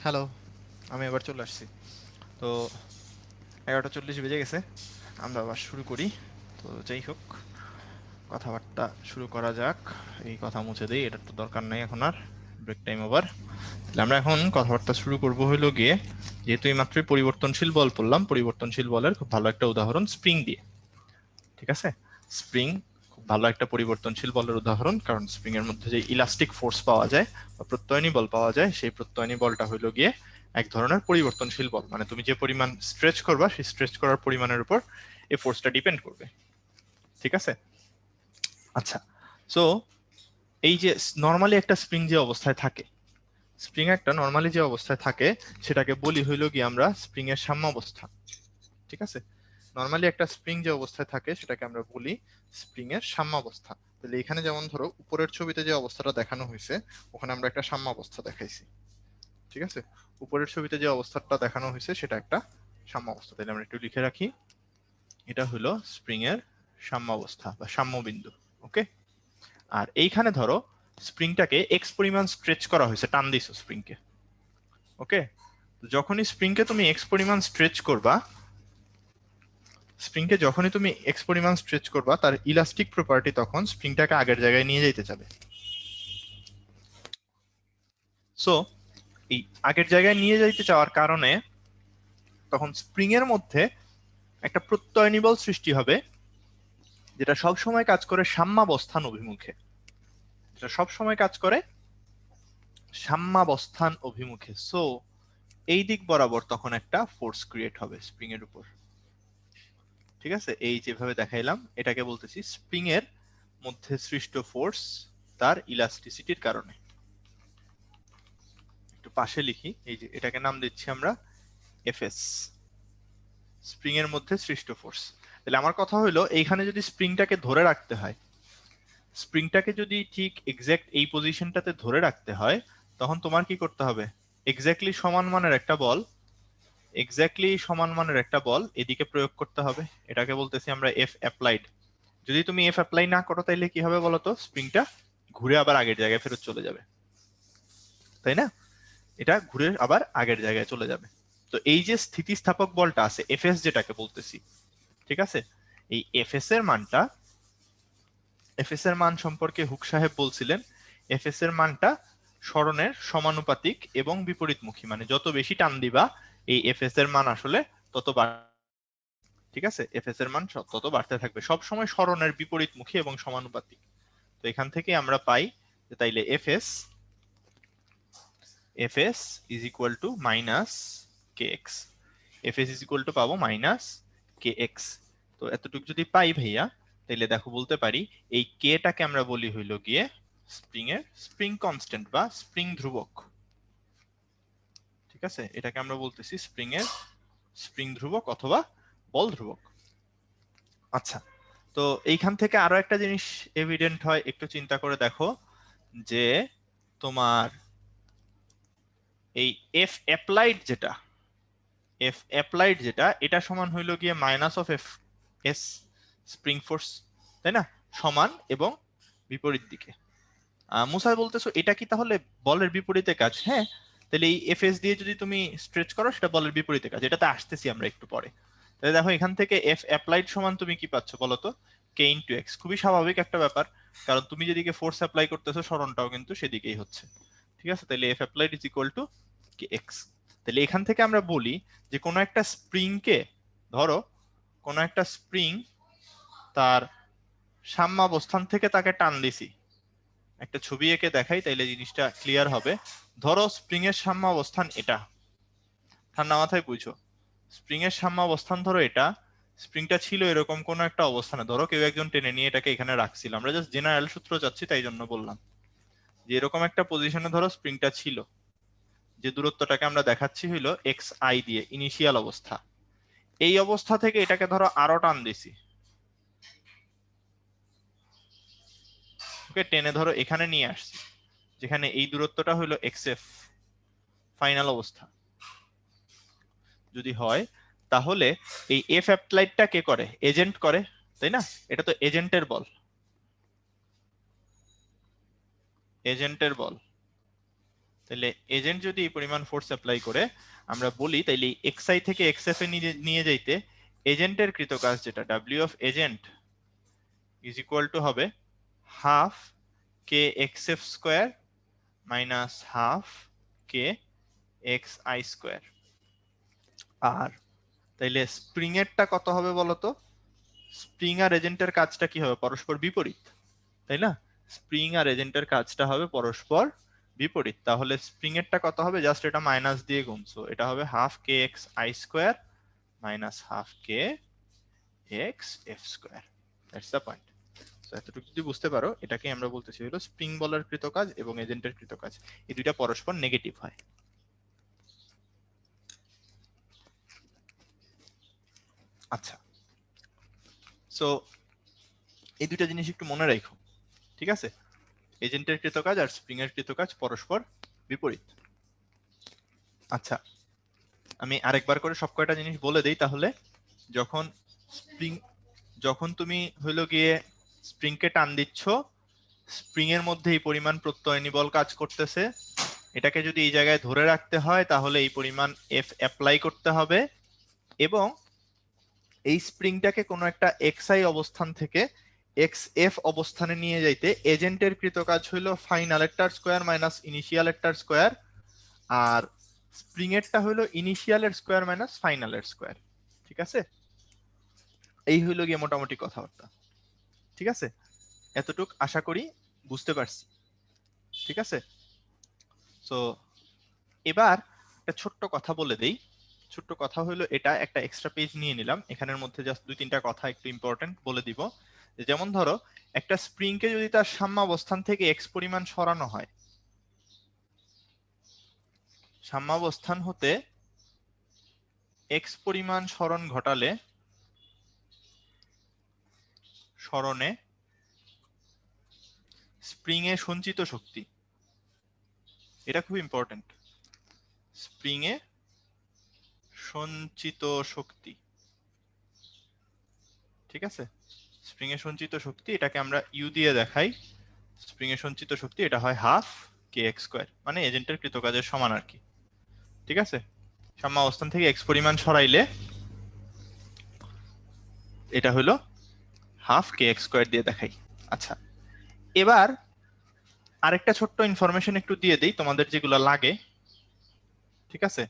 Hello, আমি এবার চলে আসছি। তো 11:40 বেজে গেছে, আমরা আবার শুরু করি। তো যাই হোক, কথাবার্তা শুরু করা যাক। এই কথা মুছে দিই, এটার তো দরকার নেই এখন আর। Break time over. তাহলে আমরা এখন কথাবার্তা শুরু করব হইলো গিয়ে, যেহেতু এই মাত্রই পরিবর্তনশীল বল পড়লাম, পরিবর্তনশীল বলের খুব ভালো একটা উদাহরণ স্প্রিং দিয়ে। ঠিক আছে, স্প্রিং খুব ভালো একটা পরিবর্তনশীল বলের উদাহরণ, কারণ স্প্রিং এর মধ্যে যে ইলাস্টিক ফোর্স পাওয়া যায় বা প্রত্যয়নী বল পাওয়া যায়, সেই প্রত্যয়নী বলটা হইলো গিয়ে এক ধরনের পরিবর্তনশীল বল। মানে তুমি যে পরিমাণ স্ট্রেচ করবা, সেই স্ট্রেচ করার পরিমাণের উপর এই ফোর্সটা ডিপেন্ড করবে। ঠিক আছে, আচ্ছা। সো এই যে নর্মালি একটা স্প্রিং যে অবস্থায় থাকে, স্প্রিং একটা নর্মালি যে অবস্থায় থাকে, সেটাকে বলি হইলো গিয়ে আমরা স্প্রিং এর সাম্যাবস্থা। ঠিক আছে, নর্মালি একটা স্প্রিং যে অবস্থায় থাকে সেটাকে আমরা বলি স্প্রিং এর সাম্যাবস্থা। তাহলে এখানে যেমন ধরো উপরের ছবিতে যে অবস্থাটা দেখানো হয়েছে, ওখানে আমরা একটা সাম্যাবস্থা দেখাইছি। ঠিক আছে, উপরের ছবিতে যে অবস্থাটা দেখানো হয়েছে সেটা একটা সাম্যাবস্থা। তাহলে আমরা একটু লিখে রাখি, এটা হলো স্প্রিং এর সাম্যাবস্থা বা সাম্যবিন্দু। ওকে, আর এইখানে ধরো স্প্রিংটাকে এক্স পরিমাণ স্ট্রেচ করা হয়েছে, টান দিছো স্প্রিংকে। ওকে, যখনই স্প্রিংকে তুমি এক্স পরিমাণ স্ট্রেচ করবা, স্প্রিংকে যখনই তুমি এক্স পরিমাণ স্ট্রেচ করবা, তার ইলাস্টিক প্রপার্টি তখন স্প্রিংটাকে আগের জায়গায় নিয়ে যেতে যাবে। সো এই আগের জায়গায় নিয়ে যাইতে চাওয়ার কারণে তখন স্প্রিং এর মধ্যে একটা প্রত্যয়নী বল সৃষ্টি হবে, যেটা সব সময় কাজ করে সাম্যাবস্থান অভিমুখে। যেটা সব সময় কাজ করে সাম্যাবস্থান অভিমুখে। সো এই দিক বরাবর তখন একটা ফোর্স ক্রিয়েট হবে স্প্রিং এর উপর। ঠিক আছে, এই যেভাবে দেখাইলাম, এটাকে বলতেছি স্প্রিং এর মধ্যে সৃষ্ট ফোর্স তার ইলাস্টিসিটির কারণে। একটু পাশে লিখি, এই যে এটাকে নাম দিচ্ছি আমরা এফএস, স্প্রিং এর মধ্যে সৃষ্ট ফোর্স। তাহলে আমার কথা হলো, এইখানে যদি স্প্রিংটাকে ধরে রাখতে হয়, স্প্রিংটাকে যদি ঠিক এক্সাক্ট এই পজিশনটাতে ধরে রাখতে হয়, তখন তোমার কি করতে হবে? এক্স্যাক্টলি সমান মানের একটা বল, এক্স্যাক্টলি সমান মানের একটা বল এদিকে প্রয়োগ করতে হবে। এটাকে বলতেছি আমরা এফ অ্যাপ্লাইড। যদি তুমি এফ অ্যাপ্লাই না করো, তাইলে কি হবে বলতো? স্প্রিংটা ঘুরে আবার আগের জায়গায় ফেরত চলে যাবে, তাই না? এটা ঘুরে আবার আগের জায়গায় চলে যাবে। তো এই যে স্থিতিস্থাপক বলটা আছে এফএস, যেটাকে বলতেছি, ঠিক আছে, এই এফএস এর মানটা, এফএস এর মান সম্পর্কে হুক সাহেব বলছিলেন, এফএস এর মানটা সরণের সমানুপাতিক এবং বিপরীতমুখী। মানে যত বেশি টান দিবা, এই এফএস এর মান আসলে তত ঠিক আছে, এফএস এর মান তত বাড়তে থাকবে, সব সময় সরণের বিপরীতমুখী এবং সমানুপাতিক। তো এখান থেকে আমরা পাই যে তাইলে FS FS is equal two minus K x. FS is equal two পাবো মাইনাস কে এক্স। তো এতটুকু যদি পাই ভাইয়া, তাহলে দেখো বলতে পারি এই কে টাকে আমরা বলি হইল গিয়ে স্প্রিং এর স্প্রিং কনস্ট্যান্ট বা স্প্রিং ধ্রুবক। ঠিক আছে, এটাকে আমরা বলতেছি স্প্রিং এর স্প্রিং ধ্রুবক অথবা বল ধ্রুবক। আচ্ছা, তো এইখান থেকে আরো একটা জিনিস এভিডেন্ট হয়, একটু চিন্তা করে দেখো, যে তোমার এই এফ অ্যাপ্লাইড যেটা, এফ অ্যাপ্লাইড যেটা, এটা সমান হইল গিয়ে minus of F S spring force, তাই না? সমান এবং বিপরীত দিকে। মুসাই বলতেছো এটা কি তাহলে বলের বিপরীতে কাজ? হ্যাঁ, তাহলে এই এফ এস দিয়ে যদি তুমি স্ট্রেচ করো, সেটা বলের বিপরীতে কাজ। এটাতে আসতেছি আমরা একটু পরে। তাহলে দেখো এখান থেকে এফ অ্যাপ্লাইড সমান তুমি কি পাচ্ছ বলো তো? কে ইনটু এক্স। খুবই স্বাভাবিক একটা ব্যাপার, কারণ তুমি যেদিকে ফোর্স অ্যাপ্লাই করতেছো, সরণটাও কিন্তু সেদিকেই হচ্ছে। ঠিক আছে, তাহলে F applied is equal two K x. তাহলে এখান থেকে আমরা বলি যে কোনো একটা স্প্রিংকে, ধরো কোনো একটা স্প্রিং তার সাম্যাবস্থান থেকে তাকে টান দিছি। একটা ছবি এঁকে দেখাই, তাইলে জিনিসটা ক্লিয়ার হবে। ধরো স্প্রিং এর সাম্যাবস্থান এটা, ঠান্ডা মাথায় বুঝো। স্প্রিং এর সাম্যাবস্থান ধরো এটা, স্প্রিংটা ছিল এরকম কোন একটা অবস্থানে, ধরো কেউ একজন টেনে নিয়ে এটাকে এখানে রাখছিল। আমরা জাস্ট জেনারেল সূত্র চাচ্ছি, তাই জন্য বললাম যে এরকম একটা পজিশনে ধরো স্প্রিংটা ছিল, যে দূরত্বটাকে আমরা দেখাচ্ছি হইলো এক্স আই দিয়ে, ইনিশিয়াল অবস্থা। এই অবস্থা থেকে এটাকে ধরো আরো টান দিছি, ওকে, টেনে ধরো এখানে নিয়ে আসছি, যেখানে এই দূরত্বটা হইলো এক্স এফ, ফাইনাল অবস্থা যদি হয়, তাহলে এই এফ অ্যাপ্লাইডটা কে করে? এজেন্ট করে, তাই না? এটা তো এজেন্টের বল, এজেন্টের বল। তাহলে এজেন্ট যদি এই পরিমাণ ফোর্স অ্যাপ্লাই করে আমরা বলি, তাইলে xi থেকে xf এ নিয়ে যাইতে এজেন্টের কৃত কাজ যেটা w of agent is equal two হবে হাফ কে xf স্কয়ার মাইনাস হাফ কে xi স্কয়ার। আর তাইলে স্প্রিং এরটা কত হবে বলতো? স্প্রিং আর এজেন্টের কাজটা কি হবে? পরস্পর বিপরীত, তাই না? স্প্রিং আর এজেন্টের কাজটা হবে পরস্পর বিপরীত। তাহলে স্প্রিং এরটা কত হবে? জাস্ট এটা মাইনাস দিয়ে গুনছো, এটা হবে half k x I square minus half k x F square. That's the point. তো এতটুকু যদি বুঝতে পারো, এটাকে আমরা বলতেছি হলো স্প্রিং বলের কৃত কাজ এবং এজেন্টের কৃত কাজ, এই দুইটা পরস্পর নেগেটিভ হয়। আচ্ছা, সো এই দুইটা জিনিস একটু মনে রাখো, ঠিক আছে? এজেন্টের কৃত কাজ আর স্প্রিং এর কৃত কাজ পরস্পর বিপরীত। আচ্ছা, আমি আরেকবার করে সব কয়টা জিনিস বলে দেই তাহলে। যখন তুমি হইলো গিয়ে স্প্রিং কে টান দিচ্ছ, স্প্রিং এর মধ্যে এই পরিমাণ প্রত্যয়নী বল কাজ করতেছে, এটাকে যদি এই জায়গায় ধরে রাখতে হয় তাহলে এই পরিমাণ এফ অ্যাপ্লাই করতে হবে, এবং এই স্প্রিংটাকে কোনো একটা xi অবস্থান থেকে xf অবস্থানে নিয়ে যাইতে এজেন্টের কৃত কাজ হইলো ফাইনাল এরটার স্কয়ার মাইনাস ইনিশিয়াল এরটার স্কয়ার, আর স্প্রিং এরটা হইলো ইনিশিয়াল এর স্কয়ার মাইনাস ফাইনাল এর স্কয়ার। ঠিক আছে? এই হইলো গিয়ে মোটামুটি কথাবার্তা। ঠিক আছে? এতটুক আশা করি বুঝতে পারছি। ঠিক আছে? সো এবার একটা ছোট্ট কথা বলে দেই। ছোট্ট কথা হলো, এটা একটা এক্সট্রা পেজ নিয়ে নিলাম, এখানের মধ্যে জাস্ট দুই তিনটা কথা একটু ইম্পর্টেন্ট বলে দিব। যেমন ধরো, একটা স্প্রিং কে যদি তার সাম্যাবস্থান থেকে এক্স পরিমাণ সরানো হয়, সাম্যাবস্থান হতে এক্স পরিমাণ সরণ ঘটালে সরণে স্প্রিং এ সঞ্চিত শক্তি, এটা খুব ইম্পর্টেন্ট, স্প্রিং এ সঞ্চিত শক্তি, ঠিক আছে? স্প্রিং এ সঞ্চিত শক্তি, এটাকে আমরা ইউ দিয়ে দেখাই। স্প্রিং এ সঞ্চিত শক্তি এটা হয় হাফ কে এক্স স্কয়ার, মানে এজেন্টের কৃতকাজের সমান আর কি। ঠিক আছে? সাম্যাবস্থান থেকে এক্স পরিমাণ সরাইলে এটা হলো হাফ কে এক্স স্কয়ার দিয়ে দেখাই। আচ্ছা, এবার আরেকটা ছোট্ট ইনফরমেশন একটু দিয়ে দেই তোমাদের, যেগুলো লাগে। ঠিক আছে?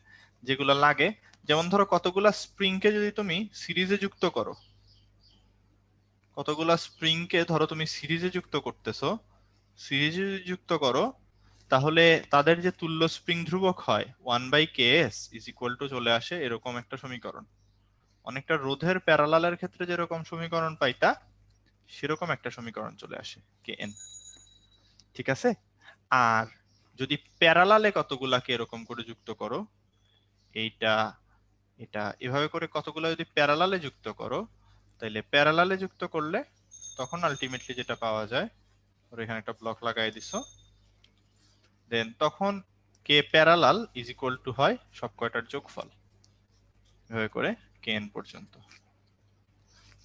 যেগুলো লাগে, যেমন ধরো কতগুলা স্প্রিং কে যদি তুমি সিরিজে যুক্ত করো, কতগুলা স্প্রিং কে ধরো তুমি সিরিজে যুক্ত করতেছো, সিরিজে যুক্ত করো, তাহলে তাদের যে তুল্য স্প্রিং ধ্রুবক হয় 1/ks ইজ ইকুয়াল টু চলে আসে এরকম একটা সমীকরণ। অনেকটা রোধের প্যারালালের ক্ষেত্রে যেরকম সমীকরণ পাইতা, সেরকম একটা সমীকরণ চলে আসে kn। ঠিক আছে? আর যদি প্যারালালে কতগুলাকে এরকম করে যুক্ত করো, এইটা এটা এভাবে করে কতগুলো যদি প্যারালালে যুক্ত করো, তাহলে প্যারালালে যুক্ত করলে তখন আলটিমেটলি যেটা পাওয়া যায়, ওর এখানে একটা ব্লক লাগাই দিছো, দেন তখন কে প্যারালাল ইজ ইকুয়াল টু হয় সব কয়টার যোগফল, এভাবে করে kn পর্যন্ত।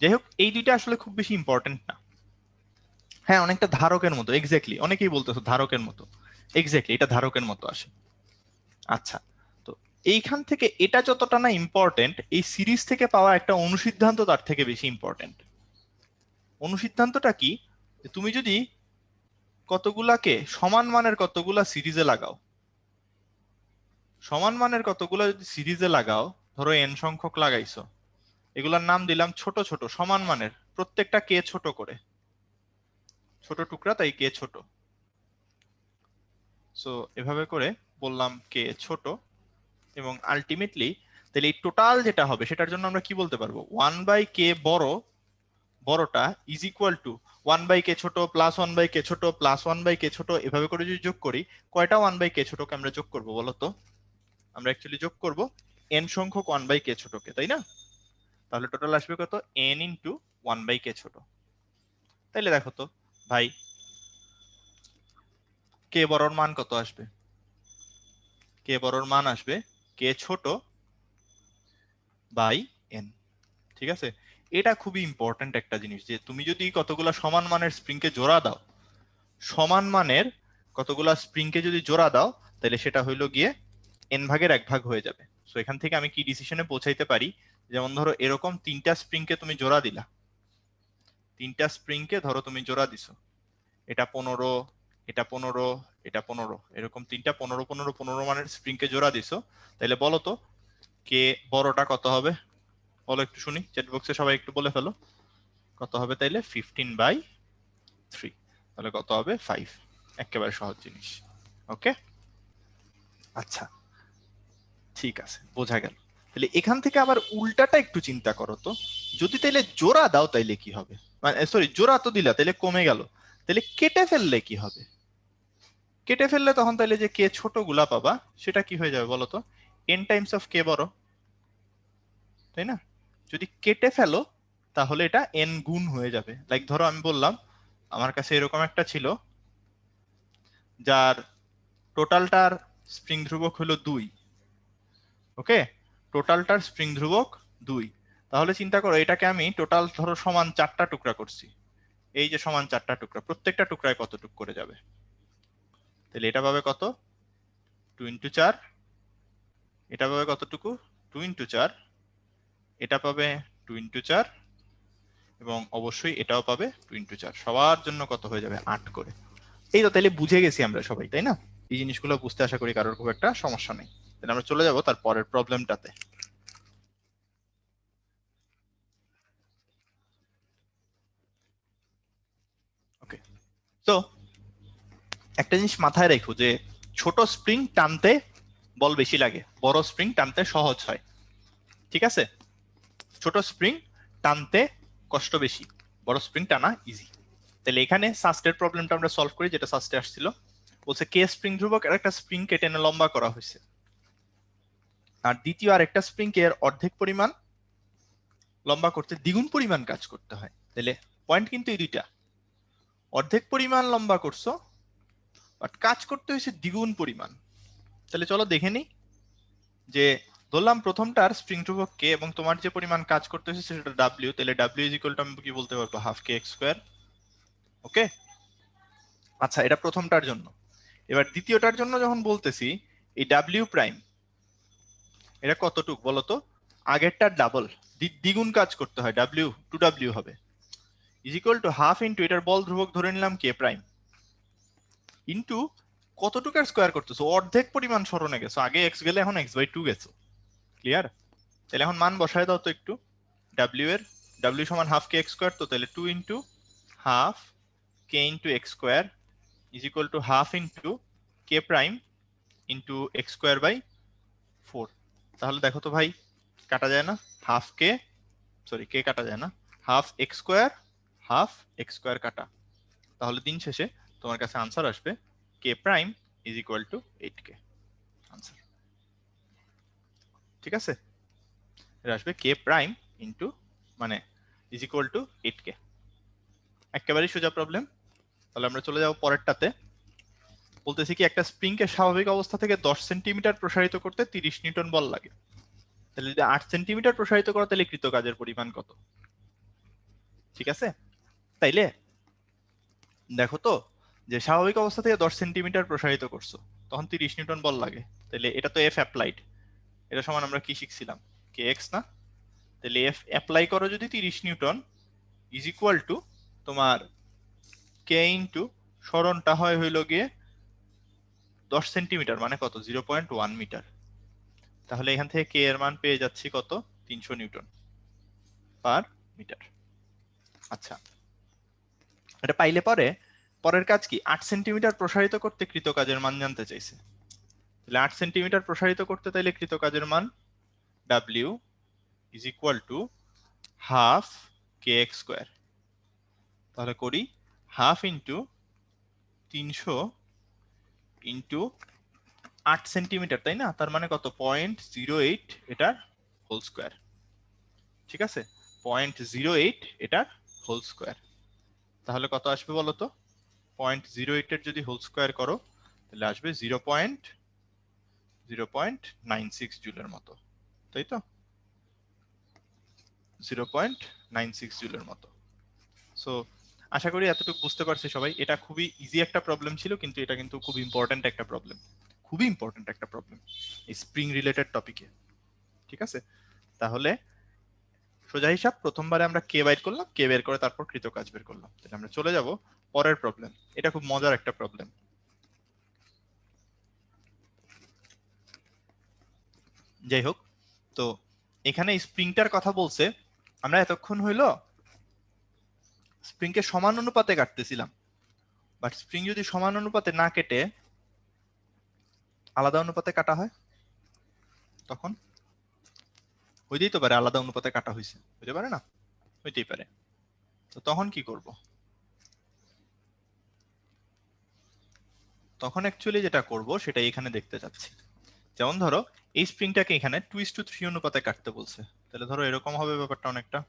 যাই হোক, এই দুইটা আসলে খুব বেশি ইম্পর্টেন্ট না। হ্যাঁ, অনেকটা ধারকের মতো, এক্স্যাক্টলি, অনেকেই বলতেছো ধারকের মতো, এক্স্যাক্টলি এটা ধারকের মতো আসে। আচ্ছা, তো এইখান থেকে এটা যতটা না ইম্পর্টেন্ট, এই সিরিজ থেকে পাওয়া একটা অনুসিদ্ধান্ত তার থেকে বেশি ইম্পর্টেন্ট। অনুসিদ্ধান্তটা কি? তুমি যদি কতগুলাকে সমান মানের কতগুলা সিরিজে লাগাও, সমান মানের কতগুলা যদি সিরিজে লাগাও, ধরো n সংখ্যক লাগাইছো, এগুলার নাম দিলাম ছোট ছোট সমান মানের, প্রত্যেকটা কে ছোট করে, ছোট টুকরা, তাই কে ছোট। সো এভাবে করে বললাম কে ছোট, এবং আলটিমেটলি তাহলে এই টোটাল যেটা হবে সেটার জন্য আমরা কি বলতে পারবো? 1/k বড়, বড়টা ইজ ইকুয়াল টু 1/k ছোট প্লাস 1/k ছোট প্লাস 1/k ছোট, এভাবে করে যদি যোগ করি, কয়টা 1/k ছোটকে আমরা যোগ করবো বলো তো? আমরা অ্যাকচুয়ালি যোগ করব n সংখ্যক 1/k ছোটকে, তাই না? তাহলে টোটাল আসবে কত? n ইন্টু 1/k ছোট। তাইলে দেখো তো ভাই, কে বড়র মান কত আসবে? কে বড়র মান আসবে কে ছোট বাই n। ঠিক আছে? এটা খুবই ইম্পর্ট্যান্ট একটা জিনিস, যে তুমি যদি কতগুলা সমান মানের স্প্রিং কে জোড়া দাও, সমান মানের কতগুলা স্প্রিং কে যদি জোড়া দাও, তাহলে সেটা হইলো গিয়ে n ভাগের 1 ভাগ হয়ে যাবে। সো এখান থেকে আমি কি ডিসিশনে পৌঁছাইতে পারি, যেমন ধরো এরকম 3টা স্প্রিংকে তুমি জোড়া দিলা, 3টা স্প্রিংকে ধরো তুমি জোড়া দিছো, এটা 15, এটা 15, এটা 15, এরকম 3টা 15 15 15 মানের স্প্রিংকে জোড়া দিছো। তাহলে বলো তো কে বড়টা কত হবে, বলো একটু শুনি, চ্যাট বক্সে সবাই একটু বলে ফেলো কত হবে। তাইলে 15/3, তাহলে কত হবে 5। একেবারে সহজ জিনিস। ওকে, আচ্ছা ঠিক আছে, বোঝা গেল। তাহলে এখান থেকে আবার উল্টাটা একটু চিন্তা করো তো, যদি তাইলে জোড়া দাও তাইলে কি হবে, মানে সরি জোড়া তো দিলা তাইলে কমে গেল, তাহলে কেটে ফেললে কি হবে? কেটে ফেললে তখন তাইলে যে কে ছোট গুলা পাবা সেটা কি হয়ে যাবে বলো তো, n টাইমস অফ কে বড়, তাই না? যদি কেটে ফেলো তাহলে এটা n গুণ হয়ে যাবে। লাইক ধরো আমি বললাম আমার কাছে এরকম একটা ছিল যার টোটালটার স্প্রিং ধ্রুবক হলো 2, ওকে, টোটালটার স্প্রিং ধ্রুবক 2, তাহলে চিন্তা করো এটাকে আমি টোটাল ধরো সমান 4টা টুকরা করছি, এই যে সমান 4টা টুকরা, প্রত্যেকটা টুকরায় কত টুক করে যাবে, তাহলে এটা পাবে কত 2 ইন্টু 4, এটা পাবে কতটুকু 2 ইন্টু 4, এটা পাবে 2 ইন্টু 4, এবং অবশ্যই এটাও পাবে 2 ইন্টু 4, সবার জন্য কত হয়ে যাবে 8 করে। এই তো তাহলে বুঝে গেছি আমরা সবাই, তাই না? এই জিনিসগুলো বুঝতে আশা করি কারোর খুব একটা সমস্যা নেই। তাহলে আমরা চলে যাব তার পরের প্রবলেমটাতে। ওকে, তো একটা জিনিস মাথায় রেখো যে ছোট স্প্রিং টানতে বল বেশি লাগে, বড় স্প্রিং টানতে সহজ হয়, ঠিক আছে? ছোট স্প্রিং টানতে কষ্ট বেশি, বড় স্প্রিং টানা ইজি। তাহলে এখানে সাস্টের প্রবলেমটা আমরা সলভ করি, যেটা সাস্টে আসছিল, বলছে কে স্প্রিং ধ্রুবক আর একটা স্প্রিং কে টেনে লম্বা করা হয়েছে, আর দ্বিতীয় আরেকটা স্প্রিং কে এর অর্ধেক পরিমাণ লম্বা করতে দ্বিগুণ পরিমাণ কাজ করতে হয়। তাহলে পয়েন্ট কিন্তু এই দুইটা, অর্ধেক পরিমাণ লম্বা করছো বাট কাজ করতে হয়েছে দ্বিগুণ পরিমাণ। তাহলে চলো দেখে নিই যে ধরলাম প্রথমটার স্প্রিং ধ্রুবক কে এবং তোমার যে পরিমাণ কাজ করতে হয়েছে সেটা ডাব্লিউ, তাহলে ডাব্লিউ ইজ ইকুয়াল টু আমি কি বলতে পারবো হাফ কে এক্স স্কোয়ার। ওকে, আচ্ছা এটা প্রথমটার জন্য। এবার দ্বিতীয়টার জন্য যখন বলতেছি এই ডাব্লিউ প্রাইম এটা কতটুক বলতো, আগেরটার ডাবল, দ্বিগুণ কাজ করতে হয়, ডাব্লিউ 2w হবে, is equal to half into এটার বল ধ্রুবক ধরে নিলাম কে প্রাইম, ইন্টু কতটুকার স্কোয়ার করতেছো, অর্ধেক পরিমাণ সরণে গেছো, আগে এক্স গেলে এখন x/2 গেছো। ক্লিয়ার? তাহলে এখন মান বসায় দাও তো একটু, ডাব্লিউ এর, ডাব্লিউ সমান হাফ কে এক্স স্কোয়ার, তো তাহলে 2 into half k into x square is equal to half into k prime into x square by 4। তাহলে দেখো তো ভাই কাটা যায় না, হাফ কে, সরি কে কাটা যায় না, half x square, half x square কাটা, তাহলে দিন শেষে তোমার কাছে আনসার আসবে k prime is equal to 8k answer. ঠিক আছে, এটা আসবে কে প্রাইম ইন্টু মানে ইজ ইকুয়াল টু 8k, একেবারেই সোজা প্রবলেম। তাহলে আমরা চলে যাব পরেরটাতে, বলতেছি কি একটা স্প্রিং কে স্বাভাবিক অবস্থা থেকে 10 সেন্টিমিটার প্রসারিত করতে 30 নিউটন বল লাগে, তাহলে যদি 8 সেন্টিমিটার প্রসারিত করো তাহলে কৃত কাজের পরিমাণ কত? ঠিক আছে, তাইলে দেখো তো যে স্বাভাবিক অবস্থা থেকে 10 সেন্টিমিটার প্রসারিত করছো তখন 30 নিউটন বল লাগে, তাহলে এটা তো এফ অ্যাপ্লাইড, এটা সমান আমরা কি শিখছিলাম কে এক্স না, তাহলে এফ অ্যাপ্লাই করো যদি 30 নিউটন ইজ ইকুয়াল টু তোমার কে ইন্টু সরণটা হয় হইল গিয়ে 10 সেন্টিমিটার মানে কত 0.1 মিটার, তাহলে এখান থেকে কে এর মান পেয়ে যাচ্ছি কত 300 নিউটন পার মিটার। আচ্ছা এটা পাইলে পরে পরের কাজ কি 8 সেন্টিমিটার প্রসারিত করতে কৃত কাজের মান জানতে চাইছে, তাহলে 8 সেন্টিমিটার প্রসারিত করতে তাইলে কৃত কাজের মান W is equal to half k x square, তাহলে করি হাফ ইন্টু 300 ইন্টু 8 সেন্টিমিটার, তাই না, তার মানে কত 0.08 এটার হোল স্কোয়ার। ঠিক আছে, 0.08 এটার হোল স্কোয়ার, তাহলে কত আসবে বলো তো, 0.08 এর যদি হোল স্কোয়ার করো তাহলে আসবে 0.96 জুলের মতো, তাই তো 0.96 জুলের মতো। সো আশা করি এতটুকু বুঝতে পারছি সবাই, এটা খুবই ইজি একটা প্রবলেম ছিল কিন্তু এটা কিন্তু খুব ইম্পর্ট্যান্ট একটা প্রবলেম। খুবই ইম্পর্টেন্ট একটা প্রবলেম এই স্প্রিং রিলেটেড টপিকে। ঠিক আছে, তাহলে সোজা হিসাব, প্রথমবারে আমরা কে বাইর করলাম, কে বের করে তারপর কৃত কাজ বের করলাম। তাহলে আমরা চলে যাব পরের প্রবলেম। এটা খুব মজার একটা প্রবলেম। যাই হোক, তো এখানে স্প্রিংটার কথা বলছে, আমরা এতক্ষণ হইলো স্প্রিংকে সমান অনুপাতে কাটতেছিলাম, বাট স্প্রিং যদি সমান অনুপাতে না কেটে আলাদা অনুপাতে কাটা হয়, তখন হইতেই তো পারে আলাদা অনুপাতে কাটা হয়েছে, হইতে পারে না? হইতেই পারে। তো তখন কি করব? তখন অ্যাকচুয়ালি যেটা করব সেটা এখানে দেখতে যাচ্ছি। যেমন ধরো এই স্প্রিংটাকে এখানে 2:3 অনুপাতে কাটতে বলছে, তাহলে ধরো এরকম হবে ব্যাপারটা অনেকটা,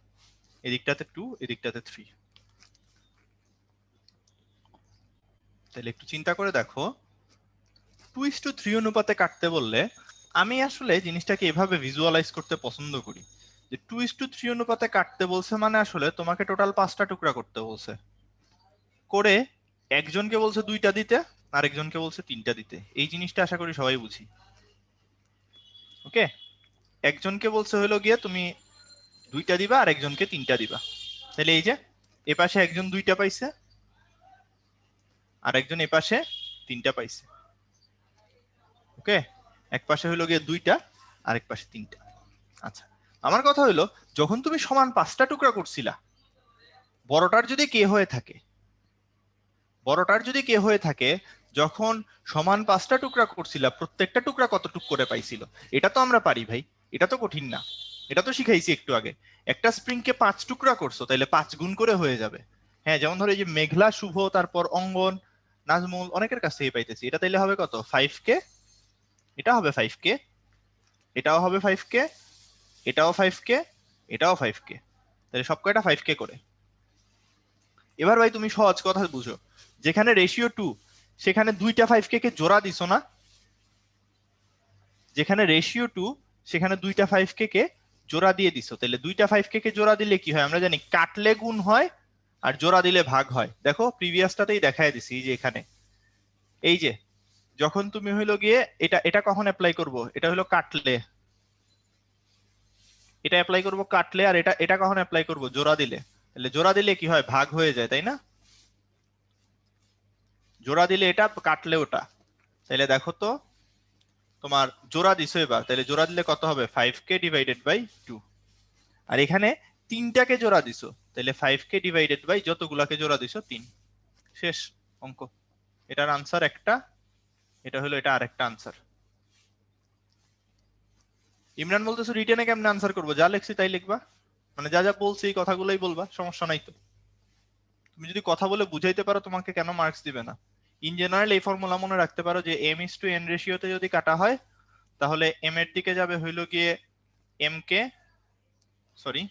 এদিকটাতে 2 এদিকটাতে 3। তাহলে একটু চিন্তা করে দেখো, 2:3 অনুপাতে কাটতে বললে আমি আসলে জিনিসটাকে এভাবে ভিজুয়ালাইজ করতে পছন্দ করি যে 2:3 অনুপাতে কাটতে বলছে মানে আসলে তোমাকে টোটাল 5টা টুকরা করতে বলছে, করে একজনকে বলছে 2টা দিতে, আরেকজনকে বলছে 3টা দিতে। এই জিনিসটা আশা করি সবাই বুঝি। ওকে, একজনকে বলছে হলো গিয়ে তুমি 2টা দিবা আর একজনকে 3টা দিবা। তাহলে এই যে এপাশে একজন 2টা পাইছে আর একজন এপাশে 3টা পাইছে। ওকে, এক পাশে হলো গিয়ে 2টা আর এক পাশে 3টা। আচ্ছা, আমার কথা হলো যখন তুমি সমান 5টা টুকরা করছিলা, বড়টার যদি কে হয়ে থাকে, বড়টার যদি কে হয়ে থাকে, যখন সমান 5টা টুকরা করছিলা প্রত্যেকটা টুকরা কতটুক করে পাইছিল? এটা তো আমরা পারি ভাই, এটা তো কঠিন না, এটা তো শিখাইছি একটু আগে। একটা স্প্রিংকে 5 টুকরা করছো, তাইলে 5 গুণ করে হয়ে যাবে। হ্যাঁ, যেমন ধরো এই যে মেঘলা, শুভ, তারপর অঙ্গন, নাজমুল, অনেকের কাছ থেকে পাইতেছি। এটা তাইলে হবে কত? 5K, এটা হবে 5K, এটাও হবে 5K, এটাও 5K, এটাও 5K। তাহলে সব কয়টা 5K করে। এবার ভাই তুমি সহজ কথা বুঝো, যেখানে রেশিও 2 সেখানে 2টা 5K কে জোড়া দিছো না? যেখানে রেশিও 2 সেখানে 2টা 5K কে জোড়া দিয়ে দিছো। তাহলে 2টা 5K কে জোড়া দিলে কি হয় আমরা জানি, কাটলে গুণ হয় আর জোড়া দিলে ভাগ হয়। দেখো প্রিভিয়াসটাতেই দেখায় দিছি যে এখানে এই যে যখন তুমি হইলো গিয়ে এটা এটা কখন অ্যাপ্লাই করব, এটা হলো কাটলে, এটা অ্যাপ্লাই করব কাটলে, আর এটা এটা কখন অ্যাপ্লাই করব, জোড়া দিলে। তাহলে জোড়া দিলে কি হয়, ভাগ হয়ে যায়, তাই না? জোড়া দিলে এটা, কাটলে ওটা। তাহলে দেখো তো, তোমার জোড়া দিছো এবার, তাহলে জোড়া দিলে কত হবে, 5K ডিভাইডেড বাই 2। আর এখানে 3টাকে জোড়া দিছো, তাহলে 5K ডিভাইডেড বাই যতগুলাকে জোড়া দিছো 3। শেষ অঙ্ক। এটার আনসার একটা, এটা হলো এটা আরেকটা আনসার। ইমরান বলতেছো রিটেনে কেমনে আনসার করবো? যা লিখছি তাই লিখবা, মানে যা যা বলছি এই কথাগুলোই বলবা, সমস্যা নাই তো। তুমি যদি কথা বলে বুঝাইতে পারো তোমাকে কেন মার্কস দিবে না? ইন জেনারেল এই ফর্মুলা মনে রাখতে পারো যে m:n রেশিওতে যদি কাটা হয় তাহলে m এর দিকে যাবে হইলো গিয়ে m কে, সরি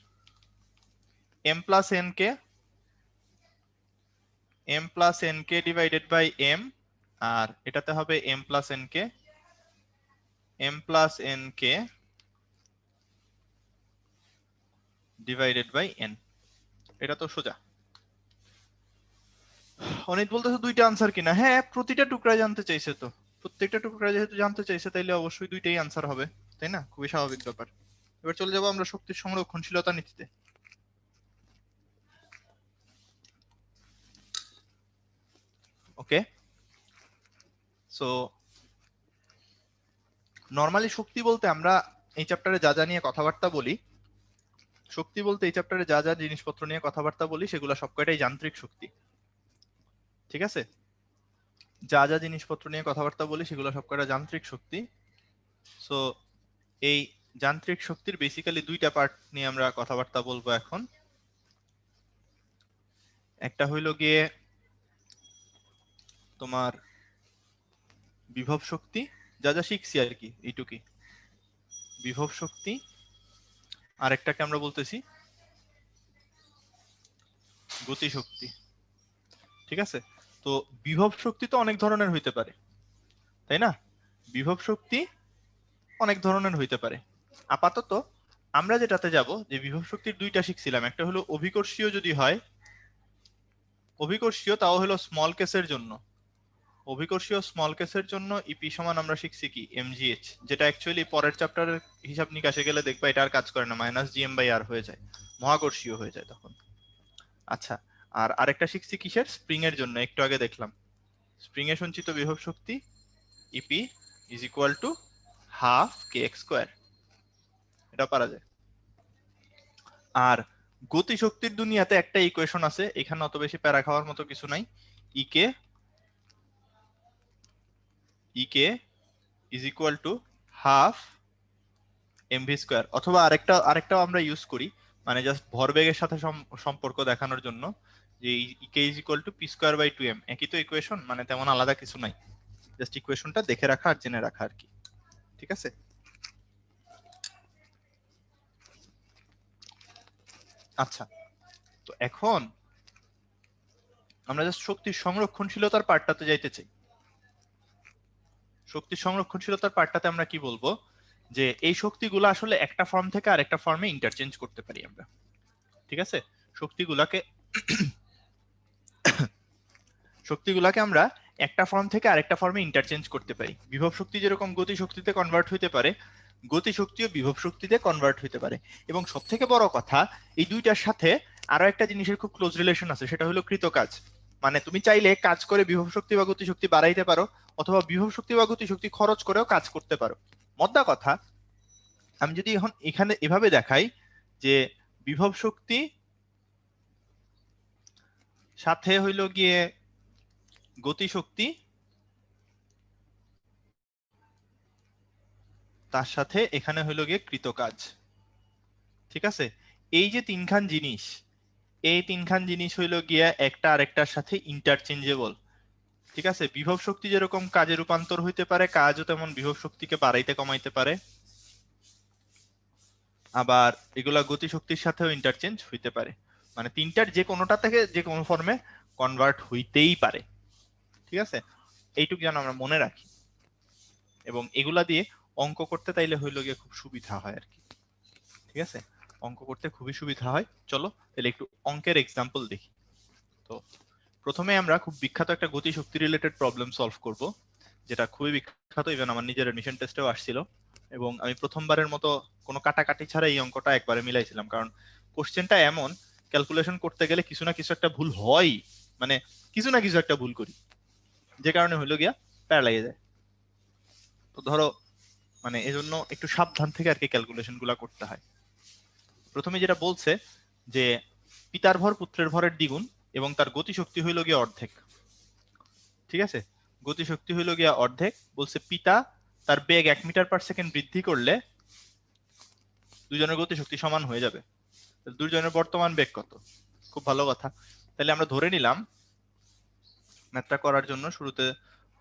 m প্লাস n কে, m প্লাস n কে ডিভাইডেড বাই m, আর এটাতে হবে m প্লাস n কে, m প্লাস n কে ডিভাইডেড বাই n। এটা তো সোজা। অনিত বলতেছে 2টা আনসার কিনা? হ্যাঁ, প্রতিটা টুকরা জানতে চাইছে তো, প্রত্যেকটা টুকরা যেহেতু জানতে চাইছে তাইলে অবশ্যই 2টাই আনসার হবে, তাই না? খুবই স্বাভাবিক ব্যাপার। এবার চলে যাবো আমরা শক্তির সংরক্ষণশীলতা নীতিতে। ওকে, সো নর্মালি শক্তি বলতে আমরা এই চ্যাপ্টারে যা যা নিয়ে কথাবার্তা বলি, শক্তি বলতে এই চ্যাপ্টারে যা যা জিনিসপত্র নিয়ে কথাবার্তা বলি সেগুলো সবকটাই যান্ত্রিক শক্তি। ঠিক আছে, যা যা জিনিসপত্র নিয়ে কথাবার্তা বলি সেগুলো সবকটা যান্ত্রিক শক্তি। সো এই যান্ত্রিক শক্তির বেসিক্যালি 2টা পার্ট নিয়ে আমরা কথাবার্তা বলবো এখন। একটা হইলো গিয়ে তোমার বিভব শক্তি, যা যা শিখছি আর কি এইটুকুই, বিভব শক্তি। আরেকটাকে আমরা বলতেছি গতি শক্তি। ঠিক আছে, তো বিভব শক্তি তো অনেক ধরনের হইতে পারে, তাই না? বিভব শক্তি অনেক ধরনের হইতে পারে। আপাতত আমরা যেটাতে যাব, যে বিভব শক্তির 2টা শিখছিলাম, একটা হলো অভিকর্ষীয় যদি হয়, অভিকর্ষীয় তাও হলো স্মল কেসের জন্য, অভিকর্ষীয় স্মল কেসের জন্য ইপি সমান আমরা শিখছি কি এমজিএইচ, যেটা অ্যাকচুয়ালি পরের চ্যাপ্টারের হিসাব নিকাশে গেলে দেখবা এটা আর কাজ করে না, মাইনাস জিএম বাই আর হয়ে যায়, মহাকর্ষীয় হয়ে যায় তখন। আচ্ছা, আর আরেকটা শিখছি কিসের, স্প্রিং এর জন্য, একটু আগে দেখলাম স্প্রিং এ সঞ্চিত বিভব শক্তি EP is equal to half k x square, এটা পারা যায়। আর গতি শক্তির দুনিয়াতে একটা ইকুয়েশন আছে, এখানে অত বেশি প্যারা খাওয়ার মতো কিছু নাই, EK is equal to half MV square, অথবা আরেকটাও আমরা ইউজ করি, মানে জাস্ট ভরবেগের সাথে সম্পর্ক দেখানোর জন্য, যে EK is equal to P square by two M, একই তো ইকুয়েশন, মানে তেমন আলাদা কিছু নাই, জাস্ট ইকুয়েশনটা দেখে রাখা আর জেনে রাখা আর কি। ঠিক আছে, আচ্ছা তো এখন আমরা জাস্ট শক্তির সংরক্ষণশীলতার পার্টটাতে যাইতে চাই। শক্তির সংরক্ষণশীলতার পার্টটাতে আমরা কি বলবো, যে এই শক্তিগুলো আসলে একটা ফর্ম থেকে আরেকটা ফর্মে ইন্টারচেঞ্জ করতে পারি আমরা। ঠিক আছে, শক্তিগুলাকে আমরা একটা ফর্ম থেকে আরেকটা ফর্মে ইন্টারচেঞ্জ করতে পারি। বিভব শক্তি যেরকম গতি শক্তিতে কনভার্ট হইতে পারে, গতি শক্তিও বিভব শক্তিতে কনভার্ট হইতে পারে। এবং সব থেকে বড় কথা, এই দুইটার সাথে আরো একটা জিনিসের খুব ক্লোজ রিলেশন আছে, সেটা হলো কৃতকাজ। মানে তুমি চাইলে কাজ করে বিভব শক্তি বা গতি শক্তি বাড়াইতে পারো, অথবা বিভব শক্তি বা গতি শক্তি খরচ করেও কাজ করতে পারো। মোদ্দা কথা, আমি যদি এখন এখানে এভাবে দেখাই যে বিভব শক্তি সাথে হইল গিয়ে গতি শক্তি, তার সাথে এখানে হইল গিয়ে কৃতকাজ। ঠিক আছে, এই যে তিনখান জিনিস, এই তিনখান জিনিস হইল গিয়া একটা আরেকটার সাথে ইন্টারচেঞ্জেবল। ঠিক আছে, বিভব শক্তি যেরকম কাজে রূপান্তর হইতে পারে, কাজও তেমন বিভব শক্তিকে বাড়াইতে কমাইতে পারে, আবার এগুলা গতি শক্তির সাথেও ইন্টারচেঞ্জ হইতে পারে। মানে তিনটার যে কোনোটা থেকে যে কোনো ফর্মে কনভার্ট হইতেই পারে। ঠিক আছে, এইটুকু যেন আমরা মনে রাখি, এবং এগুলা দিয়ে অঙ্ক করতে তাইলে হইল গিয়ে খুব সুবিধা হয় আর কি। ঠিক আছে, অঙ্ক করতে খুবই সুবিধা হয়। চলো তাহলে একটু অঙ্কের এক্সাম্পল দেখি। তো প্রথমে আমরা খুব বিখ্যাত একটা গতি শক্তি রিলেটেড প্রবলেম সলভ করব, যেটা খুবই বিখ্যাত, ইভেন আমার নিজের এডমিশন টেস্টেও আসছিল, এবং আমি প্রথমবারের মতো কোনো কাটাকাটি ছাড়া এই অঙ্কটা একবারে মিলাইছিলাম, কারণ কোশ্চেনটা এমন, ক্যালকুলেশন করতে গেলে কিছু না কিছু একটা ভুল হয়, মানে কিছু না কিছু একটা ভুল করি, যে কারণে হইলো গিয়া প্যারা লেগে যায়। তো ধরো মানে এজন্য একটু সাবধান থেকে আর কি ক্যালকুলেশন গুলা করতে হয়। প্রথমে যেটা বলছে যে পিতার ভর পুত্রের ভরের দ্বিগুণ এবং তার গতিশক্তি হইল গিয়ে অর্ধেক। ঠিক আছে, গতিশক্তি হইল গিয়া অর্ধেক, বলছে পিতা তার বেগ 1 মিটার পার সেকেন্ড বৃদ্ধি করলে দুজনের গতিশক্তি সমান হয়ে যাবে। দুজনের বর্তমান বেগ কত? খুব ভালো কথা, তাহলে আমরা ধরে নিলাম ম্যাথটা করার জন্য শুরুতে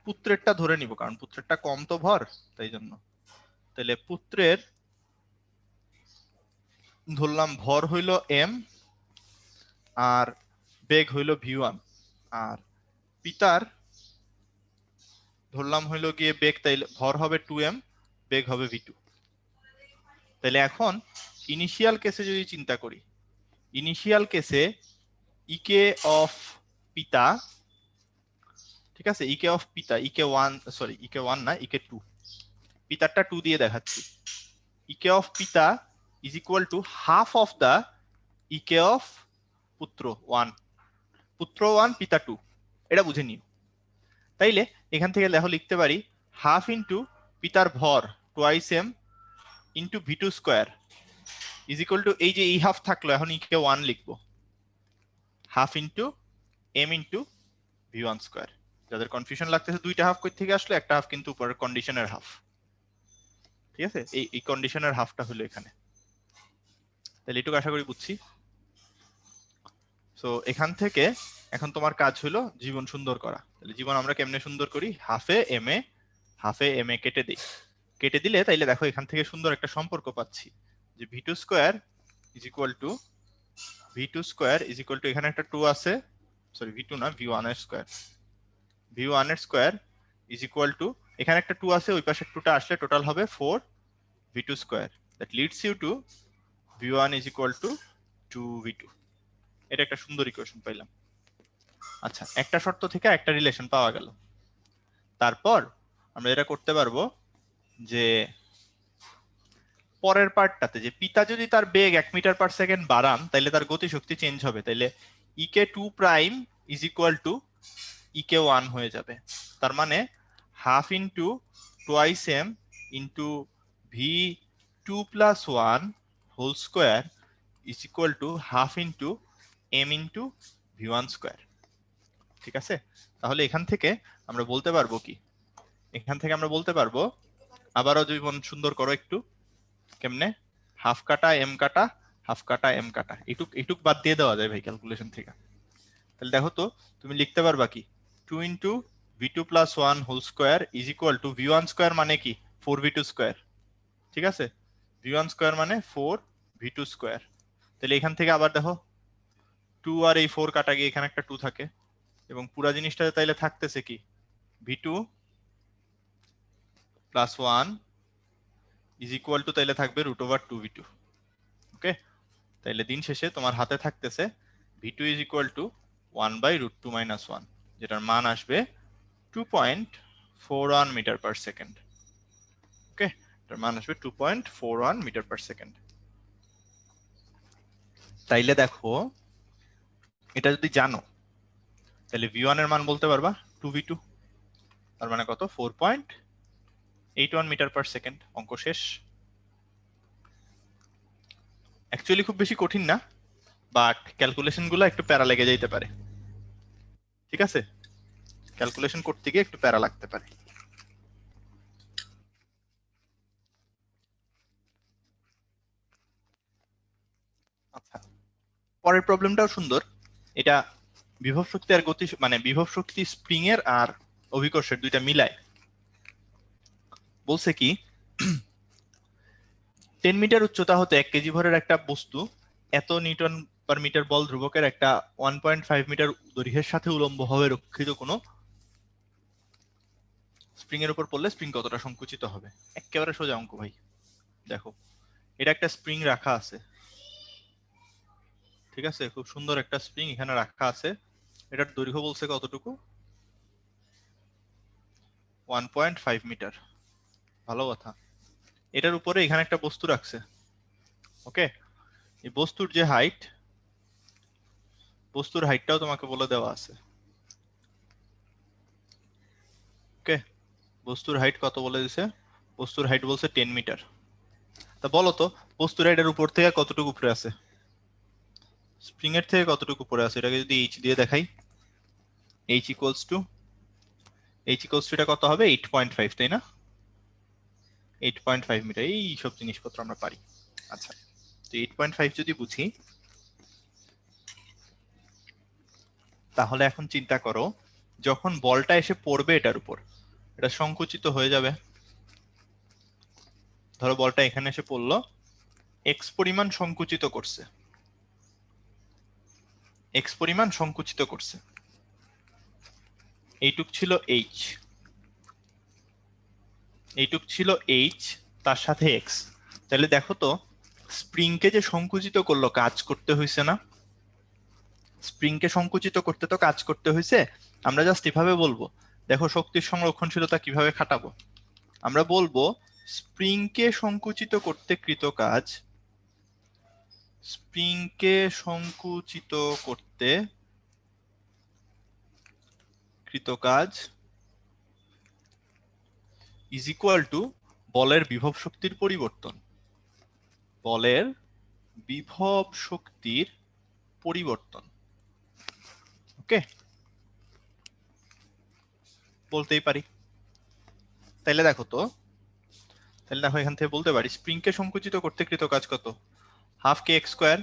পুত্রেরটা ধরে নিব, কারণ পুত্রেরটা কম তো ভর, তাই জন্য। তাহলে পুত্রের ধরলাম ভর হইল এম, আর বেগ হইল v1, আর পিতার ধরলাম হইল গিয়ে বেগ, তাইলে ভর হবে 2m, বেগ হবে v2। তাহলে এখন ইনিশিয়াল কেসে যদি চিন্তা করি, ইনিশিয়াল কেসে ইকে অফ পিতা, ঠিক আছে, ইকে অফ পিতা, ইকে 1, সরি ইকে 1 না, ইকে 2, পিতারটা 2 দিয়ে দেখাচ্ছি, ইকে অফ পিতা is equal to half of the EK of পুত্র 1, পুত্র 1 পিতা 2, এটা বুঝে নিও। তাইলে এখান থেকে দেখো লিখতে পারি হাফ ইন্টু পিতার ভর twice m into v2 square is equal to, এই যে এই হাফ থাকলো, এখন ইকে 1 লিখবো, half into m into v1 square. যাদের কনফিউশন লাগতেছে দুইটা হাফ কই থেকে আসলো, একটা হাফ কিন্তু উপরের কন্ডিশনের হাফ। ঠিক আছে, এই কন্ডিশনের হাফটা হলো এখানে। তাহলে এটুকু আশা করি বুঝছি। সো এখান থেকে এখন তোমার কাজ হলো জীবন সুন্দর করা। তাহলে জীবন আমরা কেমনে সুন্দর করি, হাফে এম এ কেটে দিই, কেটে দিলে তাইলে দেখো এখান থেকে সুন্দর একটা সম্পর্ক পাচ্ছি, যে v2 square is equal two এখানে একটা 2 আছে, সরি v2 না, v1 এর স্কয়ার ইজ ইকুয়াল টু, এখানে একটা 2 আছে, ওই পাশে 2টা আসলে টোটাল হবে 4 v2 square, that leads you to v1 is equal to 2v2। এটা একটা সুন্দর ইকুয়েশন পাইলাম। আচ্ছা, একটা শর্ত থেকে একটা রিলেশন পাওয়া গেল। তারপর আমরা এটা করতে পারবো যে পরের পার্টটাতে যে পিতা যদি তার বেগ 1 মিটার পার সেকেন্ড বাড়ান তাহলে তার গতিশক্তি চেঞ্জ হবে, তাইলে E K 2 prime is equal to E K 1 হয়ে যাবে। তার মানে half into twice m into v 2 plus 1 whole square is equal to half into m into v 1 square. ঠিক আছে, তাহলে এখান থেকে আমরা বলতে পারবো কি, এখান থেকে আমরা বলতে পারবো, আবারও জীবন সুন্দর করো একটু, কেমনে হাফ কাটা এম কাটা হাফ কাটা এম কাটা এটুক এটুক বাদ দিয়ে দেওয়া যায় ভাই ক্যালকুলেশন থেকে। তাহলে দেখো তো তুমি লিখতে পারবা কি 2 into v two plus 1 whole square is equal to v 1 square মানে কি 4 ভি 2 স্কোয়ার। ঠিক আছে, ভি 1 স্কোয়ার মানে 4 ভি 2 স্কোয়ার। তাহলে এখান থেকে আবার দেখো 2 আর এই 4 কাটা গিয়ে এখানে একটা 2 থাকে, এবং পুরা জিনিসটা তাইলে থাকতেছে কি V 2 plus 1 is equal two তাইলে থাকবে রুট ওভার 2 ভি 2। ওকে, তাইলে দিন শেষে তোমার হাতে থাকতেছে v2 is equal to 1 by root 2 minus 1, যেটার মান আসবে 2.41 মিটার পার সেকেন্ড। ওকে, এটার মান আসবে 2.41 মিটার পার সেকেন্ড। তাইলে দেখো এটা যদি জানো তাহলে v1 এর মান বলতে পারবা 2v2, তার মানে কত 4.81 মিটার পার সেকেন্ড। অঙ্ক শেষ। অ্যাকচুয়ালি খুব বেশি কঠিন না, বাট ক্যালকুলেশন গুলো একটু প্যারা লেগে যাইতে পারে। ঠিক আছে, ক্যালকুলেশন করতে গিয়ে একটু প্যারা লাগতে পারে। আচ্ছা, পরের প্রবলেমটাও সুন্দর। এটা বিভব শক্তি আর গতি, মানে বিভব শক্তি স্প্রিং এর আর অভিকর্ষের দুইটা মিলায়। বলছে কি 10 মিটার উচ্চতা হতে 1 কেজি ভরের একটা বস্তু এত নিউটন পার মিটার বল ধ্রুবকের একটা 1.5 মিটার দৈর্ঘ্যের সাথে উলম্বভাবে রক্ষিত কোনো স্প্রিং এর উপর পড়লে স্প্রিং কতটা সংকুচিত হবে। একেবারে সোজা অঙ্ক ভাই। দেখো এটা একটা স্প্রিং রাখা আছে, ঠিক আছে, খুব সুন্দর একটা স্প্রিং এখানে রাখা আছে। এটার দৈর্ঘ্য বলছে কতটুকু 1.5 মিটার। ভালো কথা। এটার উপরে এখানে একটা বস্তু রাখছে। ওকে, এই বস্তুর যে হাইট, বস্তুর হাইটটাও তোমাকে বলে দেওয়া আছে। ওকে, বস্তুর হাইট কত বলে দিছে, বস্তুর হাইট বলছে 10 মিটার। তা বলো তো বস্তুর হাইটের উপর থেকে কতটুকু উপরে আছে, স্প্রিং এর থেকে কতটুকু উপরে আছে, এটাকে যদি এইচ দিয়ে দেখাই, এইচ ইকুয়ালস টু এটা কত হবে 8.5, তাই না? 8.5 মিটার। এই সব জিনিসপত্র আমরা পারি। আচ্ছা, তো 8.5 যদি বুঝি, তাহলে এখন চিন্তা করো যখন বলটা এসে পড়বে এটার উপর, এটা সংকুচিত হয়ে যাবে। ধরো বলটা এখানে এসে পড়লো, এক্স পরিমাণ সংকুচিত করছে, এক্স পরিমাণ সংকুচিত করছে। এইটুক ছিল এইচ, এইটুক ছিল এইচ, তার সাথে এক্স। তাহলে দেখো তো স্প্রিংকে যে সংকুচিত করলো কাজ করতে হয়েছে না? স্প্রিংকে সংকুচিত করতে তো কাজ করতে হয়েছে। আমরা জাস্ট এভাবে বলবো, দেখো শক্তির সংরক্ষণশীলতা কিভাবে খাটাবো। আমরা বলবো স্প্রিংকে সংকুচিত করতে কৃত কাজ, স্প্রিংকে সংকুচিত করতে কৃত কাজ ইজ ইকুয়াল টু বলের বিভব শক্তির পরিবর্তন, বলের বিভব শক্তির পরিবর্তন। ওকে, বলতেই পারি। তাইলে দেখো তো, তাহলে দেখো এখান থেকে বলতে পারি স্প্রিংকে সংকুচিত করতে কৃত কাজ কত, হাফ কে এক্স স্কোয়ার,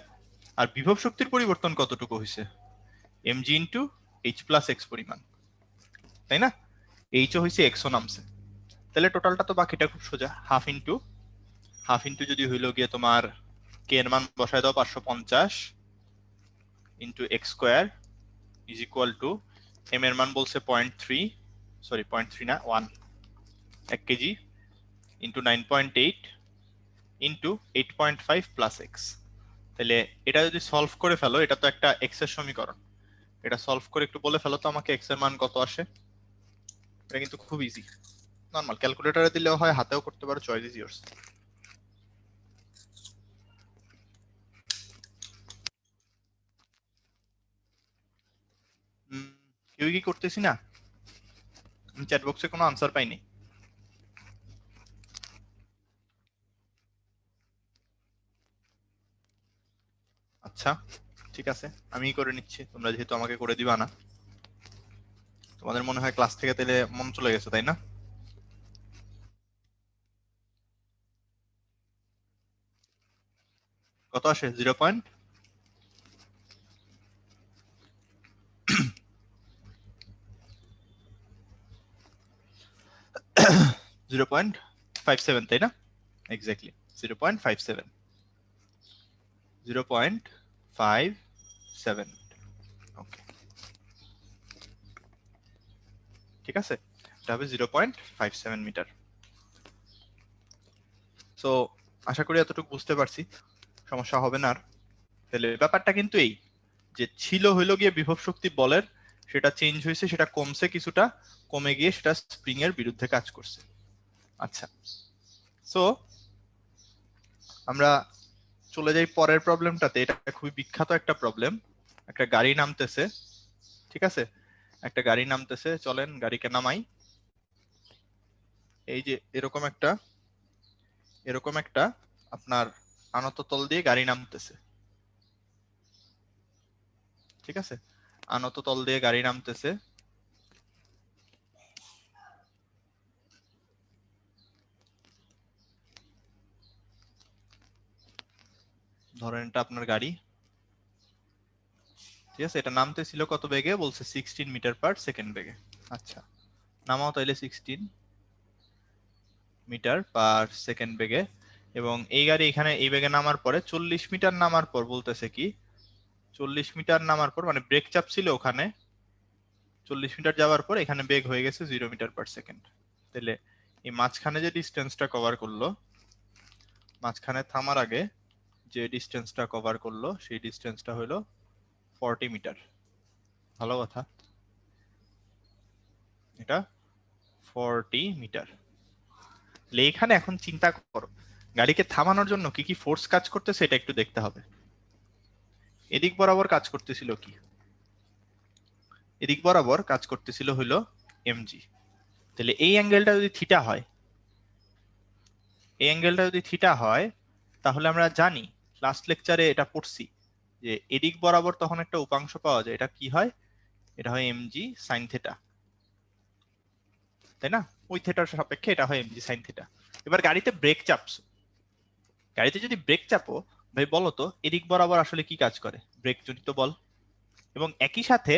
আর বিভব শক্তির পরিবর্তন কতটুকু হয়েছে m g into h plus x পরিমাণ, তাই না? এইচও হয়েছে এক্সও নামছে। তাহলে টোটালটা তো বাকিটা খুব সোজা, হাফ ইন্টু যদি হইলো গিয়ে তোমার কে এর মান বসায় দাও 550 into x square is equal to m এর মান বলছে 0.3, সরি 0.3 না 1, 1 kg into 9.8 into 8.5 plus x. তাহলে এটা যদি সলভ করে ফেলো, এটা তো একটা এক্স এর সমীকরণ, এটা সলভ করে একটু বলে ফেলো তো আমাকে এক্স এর মান কত আসে। এটা কিন্তু খুব ইজি, নর্মাল ক্যালকুলেটরে দিলেও হয়, হাতেও করতে পারো, চয়েস ইজ ইয়ার্স। কেউ কি করতেছি না, আমি চ্যাট বক্সে কোনো আনসার পাইনি। আচ্ছা ঠিক আছে, আমিই করে নিচ্ছি, তোমরা যেহেতু আমাকে করে দিবা না। তোমাদের মনে হয় ক্লাস থেকে তাহলে মন চলে গেছে, তাই না? কত আসে? 0.57, তাই না? এক্স্যাক্টলি 0.57, 0.57। ওকে, ঠিক আছে, এটা হবে 0.57 মিটার। সো আশা করি এতটুকু বুঝতে পারছি, সমস্যা হবে না আর। তাহলে ব্যাপারটা কিন্তু এই যে ছিল হইলো গিয়ে বিভব শক্তি বলের, সেটা চেঞ্জ হয়েছে, সেটা কমছে কিছুটা, কমে গিয়ে সেটা স্প্রিং এর বিরুদ্ধে কাজ করছে। আচ্ছা, সো আমরা চলে যাই পরের প্রবলেমটাতে। এটা খুবই বিখ্যাত একটা প্রবলেম। একটা গাড়ি নামতেছে, ঠিক আছে, একটা গাড়ি নামতেছে, চলেন গাড়িকে নামাই। এই যে এরকম একটা আপনার আনত তল দিয়ে গাড়ি নামতেছে, ঠিক আছে, আনত তল দিয়ে গাড়ি নামতেছে। ধরেন এটা আপনার গাড়ি, ঠিক আছে, এটা নামতেছিল কত বেগে? বলছে 16 মিটার পার সেকেন্ড বেগে। আচ্ছা, নামাও তাইলে 16 মিটার পার সেকেন্ড বেগে। এবং এই গাড়ি এখানে এই বেগে নামার পরে 40 মিটার নামার পর বলতেছে কি, 40 মিটার নামার পর মানে ব্রেক চাপ ছিল ওখানে, 40 মিটার যাওয়ার পর এখানে বেগ হয়ে গেছে 0 মিটার পার সেকেন্ড। তাহলে এই মাঝখানে যে ডিস্টেন্সটা কভার করলো, মাঝখানে থামার আগে যে ডিস্টেন্সটা কভার করলো, সেই ডিস্টেন্সটা হলো 40 মিটার। ভালো কথা, এটা 40 মিটার। এখানে এখন চিন্তা করো, গাড়িকে থামানোর জন্য কি কি ফোর্স কাজ করতেছে এটা একটু দেখতে হবে। এদিক বরাবর কাজ করতেছিল কি? এদিক বরাবর কাজ করতেছিল হইলো এমজি। তাহলে এই অ্যাঙ্গেলটা যদি থিটা হয়, এই অ্যাঙ্গেলটা যদি থিটা হয়, তাহলে আমরা জানি, লাস্ট লেকচারে এটা পড়ছি, যে এদিক বরাবর তখন একটা উপাংশ পাওয়া যায়, এটা কি হয়? এটা হয় এমজি সাইন থেটা, তাই না? ওই থেটার সাপেক্ষে এটা হয় এমজি সাইন থেটা। এবার গাড়িতে ব্রেক চাপছো, গাড়িতে যদি ব্রেক চাপো, ভাই বলো তো এদিক বরাবর আসলে কি কাজ করে? ব্রেক জনিত বল, এবং একই সাথে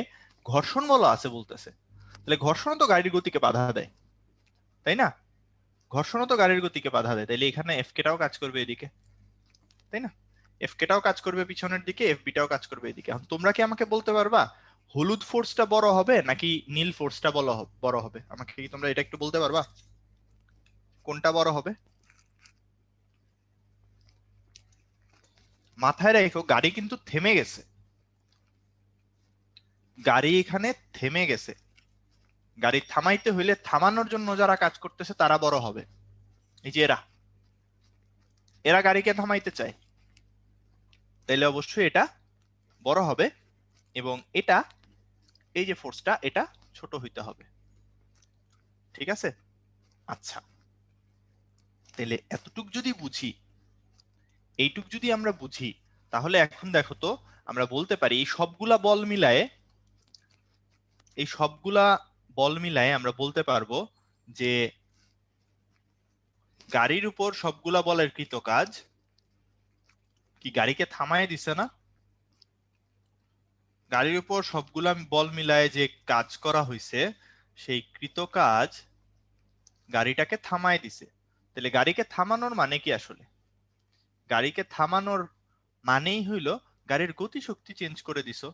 ঘর্ষণ বল আছে বলতেছে। তাহলে ঘর্ষণ তো গাড়ির গতিকে বাধা দেয়, তাই না? ঘর্ষণ তো গাড়ির গতিকে বাধা দেয়, তাইলে এখানে এফ কেটাও কাজ করবে এদিকে, তাই না? এফ কেটাও কাজ করবে পিছনের দিকে, এফ বিটাও কাজ করবে এদিকে। এখন তোমরা কি আমাকে বলতে পারবা হলুদ ফোর্সটা বড় হবে নাকি নীল ফোর্সটা বড় হবে? আমাকে কি তোমরা এটা একটু বলতে পারবা, কোনটা বড় হবে? মাথায় রেখো গাড়ি কিন্তু থেমে গেছে, গাড়ি এখানে থেমে গেছে। গাড়ি থামাইতে হইলে থামানোর জন্য যারা কাজ করতেছে তারা বড় হবে। এই যে এরা এরা গাড়িকে থামাইতে চায়, তাইলে অবশ্যই এটা বড় হবে। এবং এটা, এই যে ফোর্সটা, এটা ছোট হইতে হবে, ঠিক আছে? আচ্ছা, তাহলে এতটুক যদি বুঝি, এইটুক যদি আমরা বুঝি, তাহলে এখন দেখো তো, আমরা বলতে পারি এই সবগুলা বল মিলায়ে আমরা বলতে পারবো যে গাড়ির উপর সবগুলা বলের কৃত কাজ কি? গাড়িকে থামায় দিছে না? গাড়ির উপর সবগুলা বল মিলায়ে যে কাজ করা হয়েছে, সেই কৃত কাজ গাড়িটাকে থামায় দিছে। তাহলে গাড়িকে থামানোর মানে কি আসলে? গাড়িকে থামানোর মানেই হইল গাড়ির গতি শক্তি চেঞ্জ করে দিছো।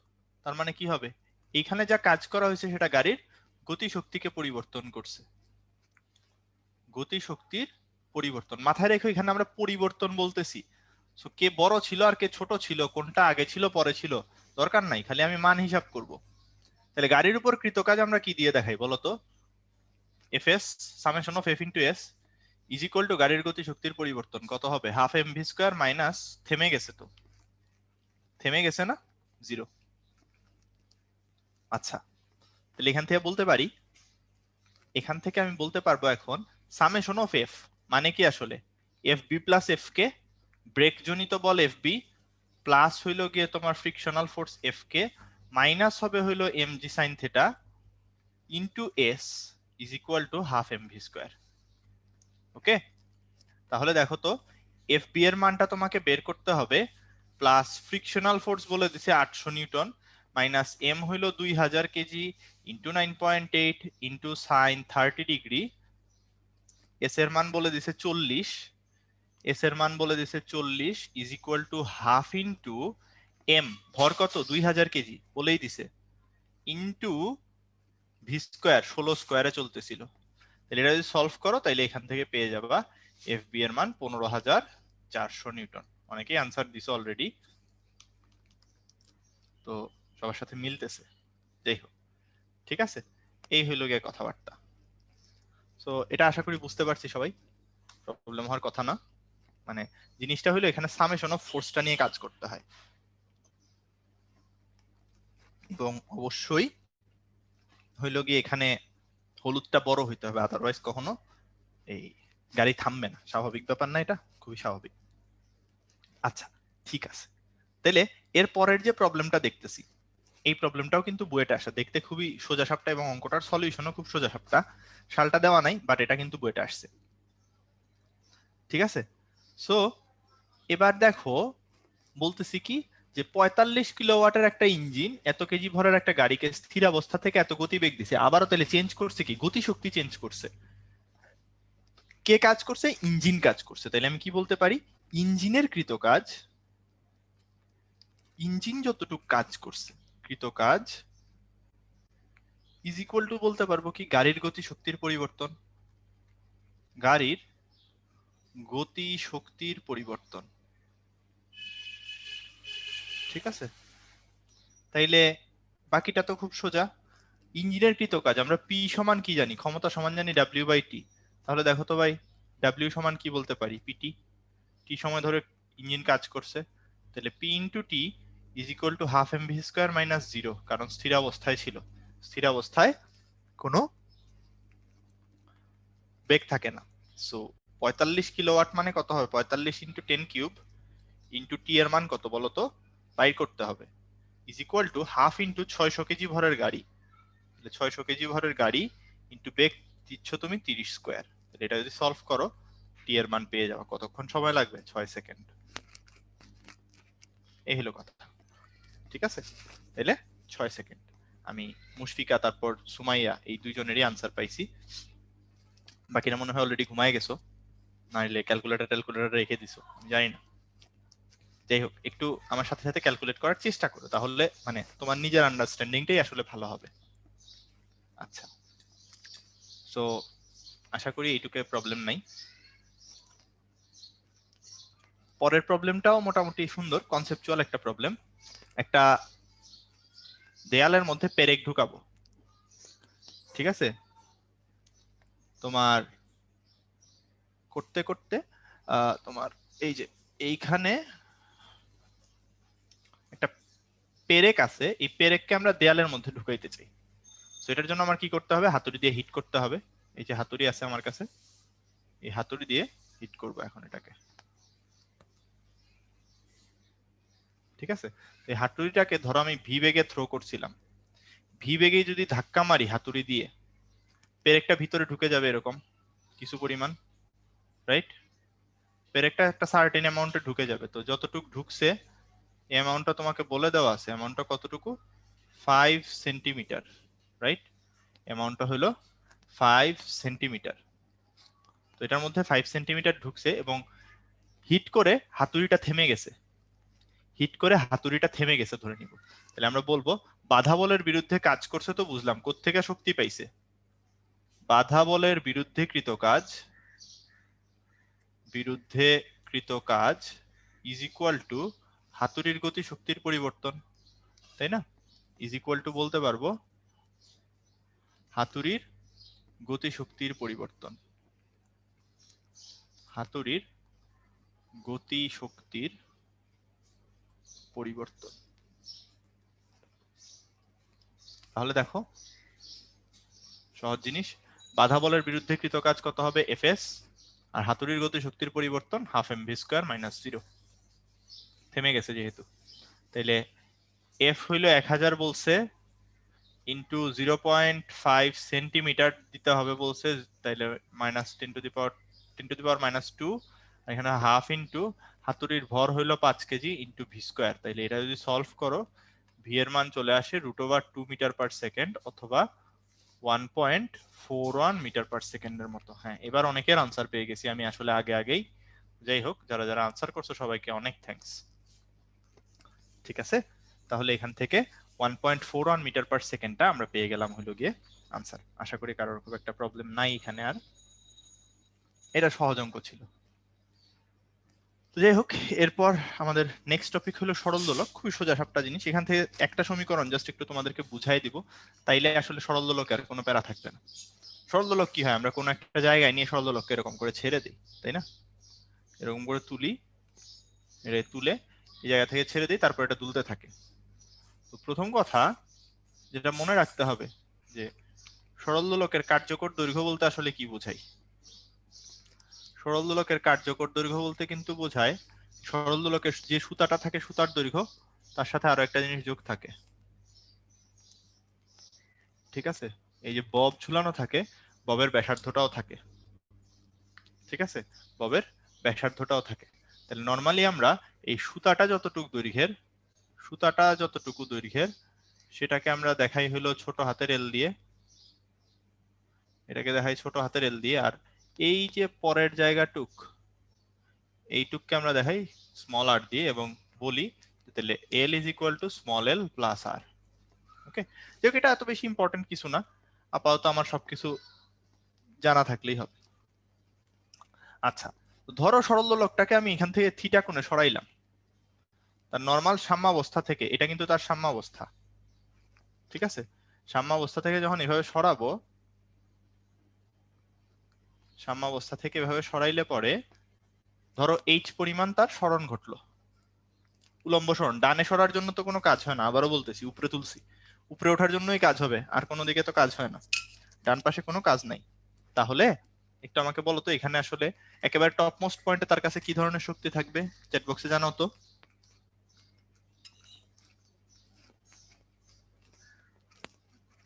তার মানে কি হবে? এইখানে যা কাজ করা হয়েছে সেটা গাড়ির গতি শক্তিকে পরিবর্তন করছে। গতি শক্তির পরিবর্তন মাথায় রেখো, এখানে আমরা পরিবর্তন বলতেছি। সো কে বড় ছিল আর কে ছোট ছিল, কোনটা আগে ছিল পরে ছিল, দরকার নাই, খালি আমি মান হিসাব করব। তাহলে গাড়ির উপর কৃত কাজ আমরা কি দিয়ে দেখাই বলতো? FS summation of F into S is equal to গাড়ির গতি শক্তির পরিবর্তন কত হবে half M V square minus থেমে গেছে তো থেমে গেছে না 0। আচ্ছা তাহলে এখান থেকে আমি বলতে পারবো এখন সামেশন অফ এফ মানে কি আসলে এফ বি প্লাস এফ কে ব্রেক জনিত বল এফ বি প্লাস হইলো গিয়ে তোমার ফ্রিকশনাল ফোর্স এফ কে মাইনাস হবে হইলো M G sine theta into S is equal to half M V square. Okay তাহলে দেখো তো এফ বি এর মানটা তোমাকে বের করতে হবে প্লাস ফ্রিকশনাল ফোর্স বলে দিছে 800 নিউটন মাইনাস এম হইলো 2000 KG into 9.8 into sign 30 degree S এর মান বলে দিছে 40 এস এর মান বলে দিছে 40 is equal to half into m ভর কত 2000 কেজি বলেই দিছে ইন্টু ভি স্কোয়ার 16 স্কোয়ারে চলতেছিল। তাহলে এটা যদি সলভ করো তাহলে এখান থেকে পেয়ে যাবা এফ বি এর মান 15400 নিউটন। অনেকেই আনসার দিছে অলরেডি, তো সবার সাথে মিলতেছে। যাই হোক ঠিক আছে, এই হইল গিয়ে কথাবার্তা। সো এটা আশা করি বুঝতে পারছি সবাই, প্রবলেম হওয়ার কথা না। মানে জিনিসটা হইলো এখানে সামেশন অফ ফোর্সটা নিয়ে কাজ করতে হয় এবং অবশ্যই হইলো গিয়ে এখানে হলুদটা বড় হইতে হবে, আদারওয়াইজ কখনো এই গাড়ি থামবে না। স্বাভাবিক ব্যাপার না, এটা খুবই স্বাভাবিক। আচ্ছা ঠিক আছে, তাহলে এর পরের যে প্রবলেমটা দেখতেছি এই প্রবলেমটাও কিন্তু বুয়েটে আসে, দেখতে খুবই সোজা সাপটা এবং অঙ্কটার সলিউশনও খুব সোজা সাপটা। সালটা দেওয়া নাই বাট এটা কিন্তু বুয়েটে আসছে। ঠিক আছে, সো এবার দেখো বলতেছি কি যে 45 কিলোওয়াটের একটা ইঞ্জিন এত কেজি ভরের একটা গাড়িকে স্থির অবস্থা থেকে এত গতিবেগ দিছে, আবারও তাহলে চেঞ্জ করছে কি গতি শক্তি চেঞ্জ করছে। কে কাজ করছে? ইঞ্জিন কাজ করছে। তাহলে আমি কি বলতে পারি ইঞ্জিনের কৃত কাজ, ইঞ্জিন যতটুকু কাজ করছে কৃত কাজ ইজ ইকুয়াল টু বলতে পারবো কি গাড়ির গতি শক্তির পরিবর্তন, গাড়ির গতি শক্তির পরিবর্তন। ঠিক আছে, তাইলে বাকিটা তো খুব সোজা। ইঞ্জিনের কৃত কাজ আমরা পি সমান কি জানি, ক্ষমতা সমান জানি ডাব্লিউ বাই টি। তাহলে দেখো তো ভাই ডাব্লিউ সমান কি বলতে পারি পিটি, টি সময় ধরে ইঞ্জিন কাজ করছে, তাহলে P into T is equal to half M V square minus 0, কারণ স্থির অবস্থায় ছিল, স্থির অবস্থায় কোনো বেগ থাকে না। সো 45 কিলোওয়াট মানে কত হবে 45 ইন্টু 10 কিউব ইন্টু টি এর মান কত বলো তো বাইর করতে হবে, is equal to half into 600 KG ভরের গাড়ি, 600 কেজি ভরের গাড়ি ইন্টু বেগ দিচ্ছ তুমি 30 স্কোয়ার। এটা যদি সলভ করো টি এর মান পেয়ে যাওয়া, কতক্ষণ সময় লাগবে 6 সেকেন্ড। এই হলো কথা। ঠিক আছে, তাহলে 6 সেকেন্ড। আমি মুশফিকা তারপর সুমাইয়া এই দুইজনেরই আনসার পাইছি, বাকিরা মনে হয় অলরেডি ঘুমায় গেছো, নাইলে ক্যালকুলেটর রেখে দিছো আমি জানি না। যাই হোক একটু আমার সাথে সাথে ক্যালকুলেট করার চেষ্টা করো, তাহলে মানে তোমার নিজের আন্ডারস্ট্যান্ডিংটাই আসলে ভালো হবে। আচ্ছা, সো আশা করি এইটুকু প্রবলেম নাই। পরের প্রবলেমটাও মোটামুটি সুন্দর, কনসেপচুয়াল একটা প্রবলেম। একটা দেয়ালের মধ্যে পেরেক ঢুকাবো, ঠিক আছে, তোমার করতে করতে তোমার এই যে এইখানে একটা পেরেক আছে, এই পেরেককে আমরা দেয়ালের মধ্যে ঢুকাইতে চাই। তো এটার জন্য আমার কি করতে হবে, হাতুড়ি দিয়ে হিট করতে হবে। এই যে হাতুড়ি আছে আমার কাছে, এই হাতুড়ি দিয়ে হিট করব এখন এটাকে। ঠিক আছে, এই হাতুড়িটাকে ধরো আমি ভি বেগে থ্রো করছিলাম, ভি বেগে যদি ধাক্কা মারি হাতুড়ি দিয়ে পেরেকটা ভিতরে ঢুকে যাবে এরকম কিছু পরিমাণ, রাইট? পেরেকটা একটা সার্টেন অ্যামাউন্টে ঢুকে যাবে, তো যতটুকু ঢুকছে এই অ্যামাউন্টটা তোমাকে বলে দেওয়া আছে, অ্যামাউন্টটা কতটুকু 5 সেন্টিমিটার, রাইট? অ্যামাউন্টটা হলো 5 সেন্টিমিটার। তো এটার মধ্যে 5 সেন্টিমিটার ঢুকছে এবং হিট করে হাতুড়িটা থেমে গেছে, হিট করে হাতুড়িটা থেমে গেছে ধরে নিব। তাহলে আমরা বলবো বাধা বলের বিরুদ্ধে কাজ করছে, তো বুঝলাম কোত্থেকে শক্তি পাইছে, বাধা বলের বিরুদ্ধে কৃত কাজ, বিরুদ্ধে কৃত কাজ ইজ ইকুয়াল টু হাতুড়ির গতি শক্তির পরিবর্তন, তাই না? ইজ ইকুয়াল টু বলতে পারবো হাতুড়ির গতিশক্তির পরিবর্তন, হাতুড়ির গতিশক্তির পরিবর্তন। তাহলে দেখো সহজ জিনিস, বাধা বলের বিরুদ্ধে কৃত কাজ কত হবে এফএস, আর হাতুড়ির গতিশক্তির পরিবর্তন half M V square minus 0। থেমে গেছে যেহেতু, তাইলে এফ হইল 1000 বলছে, ইন্টু 0.5 সেন্টিমিটার দিতে হবে বলছে, তাইলে মাইনাস 10⁻⁻², এখানে হাফ ইন্টু হাতুড়ির ভর হইলো 5 কেজি ইন্টু ভি স্কোয়ার। তাইলে এটা যদি সলভ করো, ভি এর মান চলে আসে √2 মিটার পার সেকেন্ড অথবা 1.41 মিটার পার সেকেন্ডের মতো। হ্যাঁ, এবার অনেকের আনসার পেয়ে গেছি আমি আসলে আগেই। যাই হোক, যারা যারা আনসার করছো সবাইকে অনেক থ্যাঙ্কস। ঠিক আছে, তাহলে এখান থেকে 1.41 মিটার পার সেকেন্ডটা আমরা পেয়ে গেলাম হলো গিয়ে আনসার। আশা করি কারোর খুব একটা প্রবলেম নাই এখানে আর। এটা সহজ অঙ্ক ছিল। যাই হোক, এরপর আমাদের নেক্সট টপিক হলো সরল দোলক। খুবই সোজা সাপটা জিনিস, এখান থেকে একটা সমীকরণ জাস্ট একটু তোমাদেরকে বুঝাই দিব, তাইলে আসলে সরল দোলকের কোনো প্যারা থাকবে না। সরল দোলক কি হয়, আমরা কোনো একটা জায়গায় নিয়ে সরল দোলককে এরকম করে ছেড়ে দিই, তাই না? এরকম করে তুলি, এটা তুলে এই জায়গা থেকে ছেড়ে দিই, তারপর এটা দুলতে থাকে। তো প্রথম কথা যেটা মনে রাখতে হবে যে সরল দোলকের কার্যকর দৈর্ঘ্য বলতে আসলে কি বোঝায়। সরল দোলকের কার্যকর দৈর্ঘ্য বলতে কিন্তু বোঝায় সরল দোলকের যে সুতাটা থাকে সুতার দৈর্ঘ্য, তার সাথে আরো একটা জিনিস যোগ থাকে। ঠিক আছে, এই যে বব ঝুলানো থাকে, ববের ব্যাসার্ধটাও থাকে। ঠিক আছে, ববের ব্যাসার্ধটাও থাকে। তাহলে নর্মালি আমরা এই সুতাটা যতটুকু দৈর্ঘ্যের সেটাকে আমরা দেখাই হলো ছোট হাতের এল দিয়ে, এটাকে দেখাই ছোট হাতের এল দিয়ে। আর এই যে পরের জায়গাটুক, এইটুককে আমরা দেখাই স্মল আর দিয়ে, এবং বলি তাহলে L is equal to small L plus R. Okay, যেহেতু এটা এত বেশি ইম্পর্টেন্ট কিছু না, আপাতত আমার সবকিছু জানা থাকলেই হবে। আচ্ছা, ধরো সরল দোলকটাকে আমি এখান থেকে থিটা কোণে সরাইলাম তার নর্মাল সাম্যাবস্থা থেকে। এটা কিন্তু তার সাম্যাবস্থা। ঠিক আছে, সাম্যাবস্থা থেকে যখন এভাবে সরাবো, সাম্যাবস্থা থেকে এভাবে সরাইলে পরে ধরো এইচ পরিমাণ তার সরণ ঘটলো। উলম্ব সরণ, ডানে সরার জন্য তো কোনো কাজ হয় না, আবারও বলতেছি উপরে তুলছি, উপরে ওঠার জন্যই কাজ হবে, আর কোনো দিকে তো কাজ হয় না, ডান পাশে কোনো কাজ নাই। তাহলে একটু আমাকে বলো তো, এখানে আসলে একেবারে টপ মোস্ট পয়েন্টে তার কাছে কি ধরনের শক্তি থাকবে, চ্যাট বক্সে জানাও তো।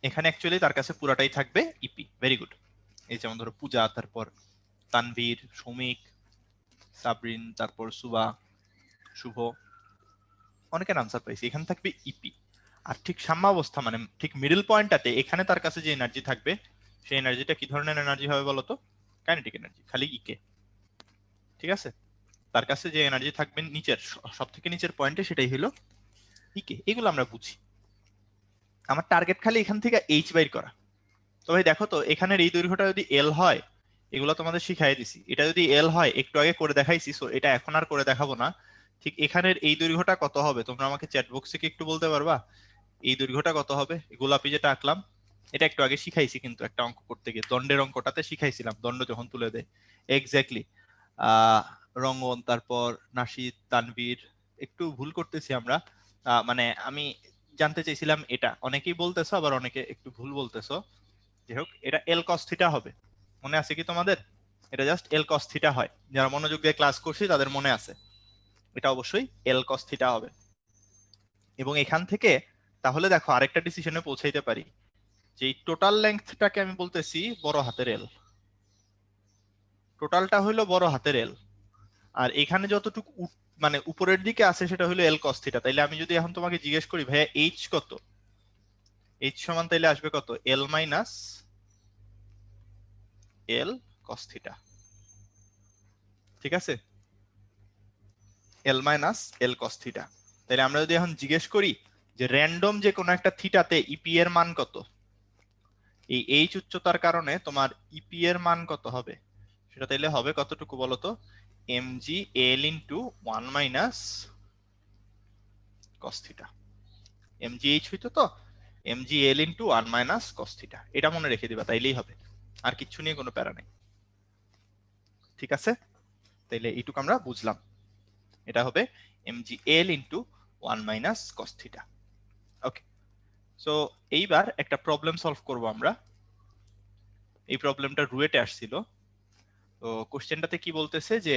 এখানে অ্যাকচুয়ালি তার কাছে পুরাটাই থাকবে ইপি। Very good. এই যেমন ধরো পূজা, তারপর তানভীর, সৌমিক, সাবরিন, তারপর সুবা, শুভ, অনেকের আনসার পাইছি। এখানে থাকবে ইপি। আর ঠিক সাম্যাবস্থা মানে ঠিক মিডল পয়েন্টটাতে এখানে তার কাছে যে এনার্জি থাকবে, সেই এনার্জিটা কি ধরনের এনার্জি হবে বলতো? কাইনেটিক এনার্জি, খালি ইকে। ঠিক আছে, তার কাছে যে এনার্জি থাকবে নিচের সব থেকে নিচের পয়েন্টে, সেটাই হলো ইকে। এগুলো আমরা বুঝি। আমার টার্গেট খালি এখান থেকে এইচ বাইর করা। তো ভাই দেখো তো, এখানের এই দৈর্ঘ্যটা যদি এল হয়, এগুলো তোমাদের শিখাই দিছি, এটা যদি এল হয় একটু আগে করে দেখাইছি, সো এটা এখন আর করে দেখাবো না। ঠিক এখানের এই দৈর্ঘ্যটা কত হবে তোমরা আমাকে চ্যাট বক্সে কি একটু বলতে পারবা? এই দৈর্ঘ্যটা কত হবে? গোলাপি যেটা আঁকলাম, এটা একটু আগে শিখাইছি, কিন্তু একটা অঙ্ক করতে গিয়ে দণ্ডের অঙ্কটাতে শিখাইছিলাম, দণ্ড যখন তুলে দেয়। এক্স্যাক্টলি। রঙ্গন, তারপর নাশিদ, তানভীর, একটু ভুল করতেছি আমরা। মানে আমি জানতে চাইছিলাম এটা, অনেকেই বলতেছো আবার অনেকে একটু ভুল বলতেছো। যাই হোক, এটা এল কস থিটা হবে। মনে আছে কি তোমাদের? এটা জাস্ট এল কস থিটা হয়, যারা মনোযোগ দিয়ে ক্লাস করছি তাদের মনে আছে। এটা অবশ্যই এল কস থিটা হবে। এবং এখান থেকে তাহলে দেখো আরেকটা ডিসিশনে পৌঁছাইতে পারি, যে এই টোটাল লেংথটাকে আমি বলতেছি বড় হাতের এল। টোটালটা হইলো বড় হাতের এল, আর এখানে যতটুকু মানে উপরের দিকে আছে সেটা হলো এল কস থিটা। তাইলে আমি যদি এখন তোমাকে জিজ্ঞেস করি ভাইয়া এইচ কত, এইচ সমান তাইলে আসবে কত? L minus L cos theta. ঠিক আছে, L minus L cos theta. তাহলে আমরা যদি এখন জিজ্ঞেস করি যে র্যান্ডম যে কোনো একটা থিটাতে ইপি এর মান কত, এই এইচ উচ্চতার কারণে তোমার ইপি এর মান কত হবে, সেটা তাইলে হবে কতটুকু বলতো? M G L into 1 minus cos theta. M G H হইতো তো, M G L into 1 minus cos theta, এটা মনে রেখে দিবা, তাইলেই হবে। আর কিচ্ছু নিয়ে কোনো প্যারা নেই। ঠিক আছে, তাইলে এইটুকু আমরা বুঝলাম। এটা হবে mgl into 1 minus cos theta. Okay, so এইবার একটা প্রবলেম সলভ করব আমরা। এই প্রবলেমটা রুয়েটে আসছিল। তো কোশ্চেনটাতে কি বলতেছে যে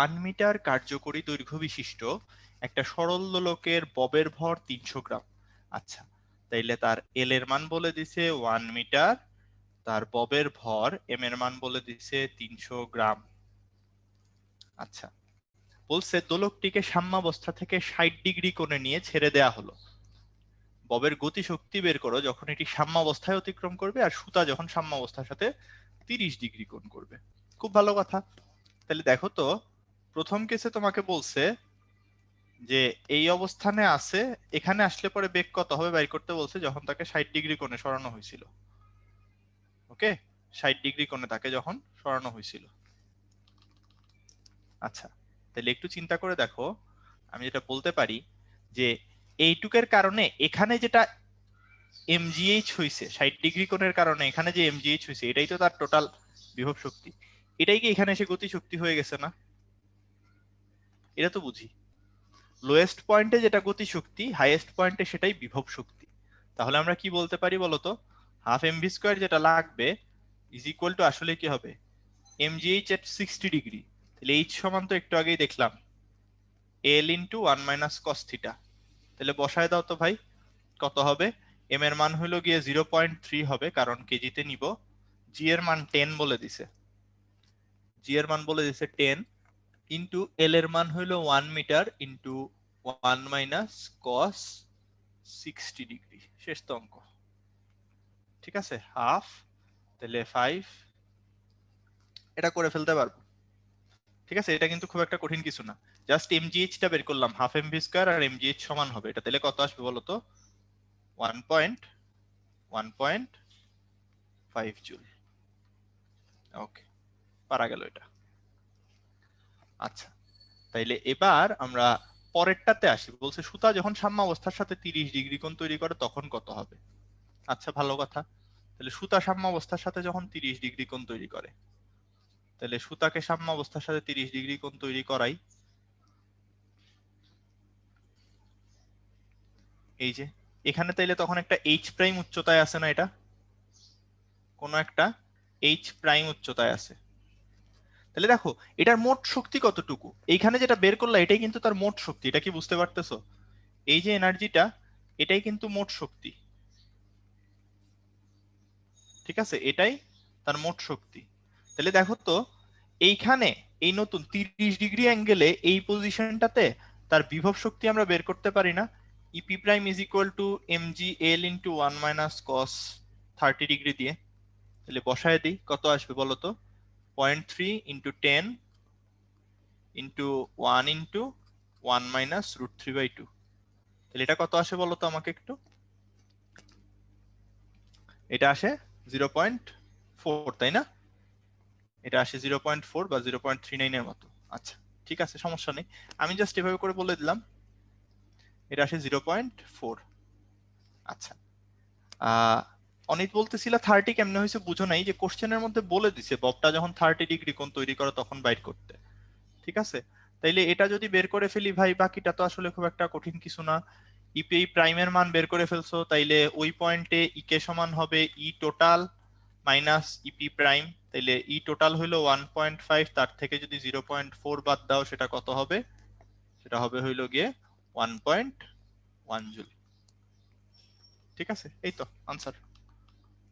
1 মিটার কার্যকরী দৈর্ঘ্য বিশিষ্ট একটা সরল দোলকের ববের ভর 300 গ্রাম। আচ্ছা, তাইলে তার এল এর মান বলে দিছে 1 মিটার, তার ববের ভর এম এর মান বলে দিছে 300 গ্রাম। আচ্ছা, বলছে দোলকটিকে সাম্যাবস্থা থেকে 60 ডিগ্রি কোণে নিয়ে ছেড়ে দেয়া হলো। ববের গতি শক্তি বের করো যখন এটি সাম্যাবস্থায় অতিক্রম করবে আর সুতা যখন সাম্যাবস্থার সাথে 30 ডিগ্রি কোণ করবে। খুব ভালো কথা। তাহলে দেখো তো, প্রথম কেসে তোমাকে বলছে যে এই অবস্থানে আছে, এখানে আসলে পরে বেগ কত হবে বাইর করতে বলছে যখন তাকে 60 ডিগ্রি কোণে সরানো হয়েছিল। ওকে, 60 ডিগ্রি কোণে তাকে যখন সরানো হয়েছিল। আচ্ছা, তাহলে একটু চিন্তা করে দেখো, আমি যেটা বলতে পারি যে এইটুকের কারণে এখানে যেটা এমজিএইচ হয়েছে 60 ডিগ্রি কোণের কারণে, এখানে যে এমজিএইচ হয়েছে এটাই তো তার টোটাল বিভব শক্তি। এটাই কি এখানে এসে গতি শক্তি হয়ে গেছে না? এটা তো বুঝি। লোয়েস্ট পয়েন্টে যেটা গতি শক্তি, হাইয়েস্ট পয়েন্টে সেটাই বিভব শক্তি। তাহলে আমরা কি বলতে পারি বলতো, হাফ এমভি স্কোয়ার যেটা লাগবে ইজ ইকুয়াল টু আসলে কি হবে এমজিএইচ এট 60 ডিগ্রি। তাহলে এইচ সমান তো একটু আগেই দেখলাম এল ইন্টু 1 মাইনাস কস থিটা। তাহলে বসায় দাও তো ভাই, কত হবে? এম এর মান হলো গিয়ে 0.3 হবে কারণ কেজিতে নিব। জি এর মান 10 বলে দিছে, জি এর মান বলে দিছে 10 ইন্টু এল এর মান হইলো 1 metre into 1 minus cos 60 degree. শেষ তো অঙ্ক। ঠিক আছে, হাফ, তাহলে 5, এটা করে ফেলতে পারবো। ঠিক আছে, এটা কিন্তু খুব একটা কঠিন কিছু না। জাস্ট এমজিএইচ টা বের করলাম, হাফ এমভি স্কয়ার আর এমজিএইচ সমান হবে এটা, তাহলে কত আসবে বলো তো? 1.5 জুল। ওকে, পারা গেল এটা। আচ্ছা, তাইলে এবার আমরা পরেরটাতে আসি। বলছে সুতা যখন সাম্যাবস্থার সাথে 30 ডিগ্রি কোণ তৈরি করে তখন কত হবে? আচ্ছা, ভালো কথা। তাহলে সুতা সাম্যাবস্থার সাথে যখন 30 ডিগ্রি কোণ তৈরি করে, তাহলে সুতাকে সাম্যাবস্থার সাথে 30 ডিগ্রি কোণ তৈরি করাই এই যে এখানে, তাইলে তখন একটা এইচ প্রাইম উচ্চতায় আছে না? এটা কোন একটা এইচ প্রাইম উচ্চতায় আছে। তাহলে দেখো এটার মোট শক্তি কতটুকু, এইখানে যেটা বের করলা এটাই কিন্তু তার মোট শক্তি। এটা কি বুঝতে পারতেছো? এই যে এনার্জিটা, এটাই কিন্তু মোট শক্তি। ঠিক আছে, এটাই তার মোট শক্তি। তাহলে দেখো তো, এইখানে এই নতুন 30 ডিগ্রি অ্যাঙ্গেলে এই পজিশনটাতে তার বিভব শক্তি আমরা বের করতে পারি না? E P prime is equal to mg L into 1 minus cos 30 degree দিয়ে। তাহলে বসায় দিই, কত আসবে বলো তো? 0.3 ইন্টু 10 ইন্টু 1 ইন্টু 1 মাইনাস √3/2। তাহলে এটা কত আসে বলো তো আমাকে একটু? এটা আসে 0.4, তাই না? এটা আসে 0.4 বা 0.39 এর মতো। আচ্ছা, ঠিক আছে, সমস্যা নেই। আমি জাস্ট এভাবে করে বলে দিলাম এটা আসে 0.4। আচ্ছা, অনিত বলতেছিল 30 কেমনে হয়েছে বুঝো নাই, যে কোশ্চেনের মধ্যে বলে দিছে ববটা যখন 30 ডিগ্রি কোণ তৈরি করে তখন বাইর করতে। ঠিক আছে, তাইলে এটা যদি বের করে ফেলি ভাই, বাকিটা তো আসলে খুব একটা কঠিন কিছু না। ইপি প্রাইমের মান বের করে ফেলছো, তাইলে ওই পয়েন্টে ইকে সমান হবে ই টোটাল মাইনাস ইপি প্রাইম। তাইলে ই টোটাল হইলো 1.5, তার থেকে যদি 0.4 বাদ দাও সেটা কত হবে? সেটা হবে হইলো গিয়ে 1.1 জুল। ঠিক আছে, এই তো আনসার।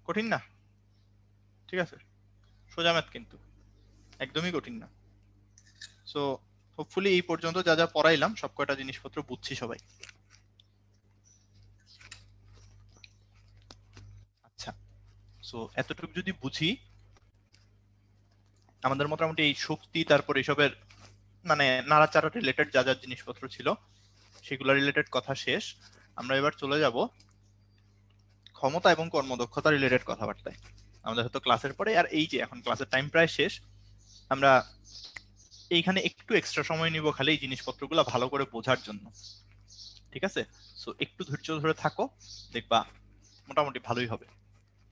কঠিন না, ঠিক আছে, সোজা ম্যাথ কিন্তু, একদমই কঠিন না। সো হোপফুলি এই পর্যন্ত যা যা পড়াইলাম সব কয়টা জিনিসপত্র বুঝছি সবাই। আচ্ছা, সো এতটুকু যদি বুঝি, আমাদের মোটামুটি এই শক্তি তারপর এসবের মানে নাড়াচাড়া রিলেটেড যা যা জিনিসপত্র ছিল সেগুলো রিলেটেড কথা শেষ। আমরা এবার চলে যাব ক্ষমতা এবং কর্মদক্ষতা রিলেটেড কথাবার্তায়। আমাদের হয়তো ক্লাসের পরে, আর এই যে এখন ক্লাসের টাইম প্রায় শেষ, আমরা এইখানে একটু এক্সট্রা সময় নিব খালি এই জিনিসপত্রগুলো ভালো করে বোঝার জন্য। ঠিক আছে, সো একটু ধৈর্য ধরে থাকো, দেখবা মোটামুটি ভালোই হবে।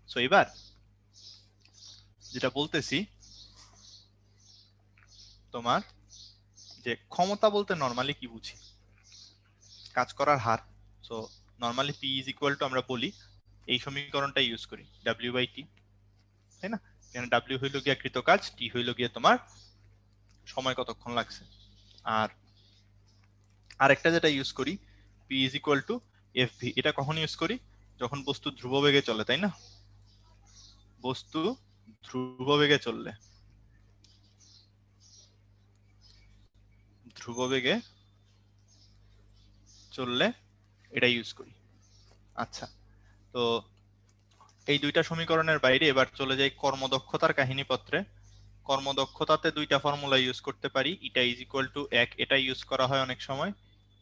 সো এবার যেটা বলতেছি তোমার যে ক্ষমতা বলতে নরমালি কি বুঝি, কাজ করার হার। So normally P is equal to আমরা বলি এই সমীকরণটা ইউজ করি ডাব্লিউ বাই টি, তাই না? এখানে ডাব্লিউ হইল গিয়া কৃত কাজ, টি হইল গিয়ে তোমার সময় কতক্ষণ লাগছে। আর আরেকটা যেটা ইউজ করি P is equal two F V, এটা কখন ইউজ করি? যখন বস্তু ধ্রুব বেগে চলে, তাই না? বস্তু ধ্রুব বেগে চললে, ধ্রুব বেগে চললে এটা ইউজ করি। আচ্ছা, তো এই দুইটা সমীকরণের বাইরে এবার চলে যাই কর্মদক্ষতার কাহিনীপত্রে। কর্মদক্ষতাতে দুইটা ফর্মুলা ইউজ করতে পারি, এটা ইজ ইকুয়াল টু এক, এটা ইউজ করা হয় অনেক সময়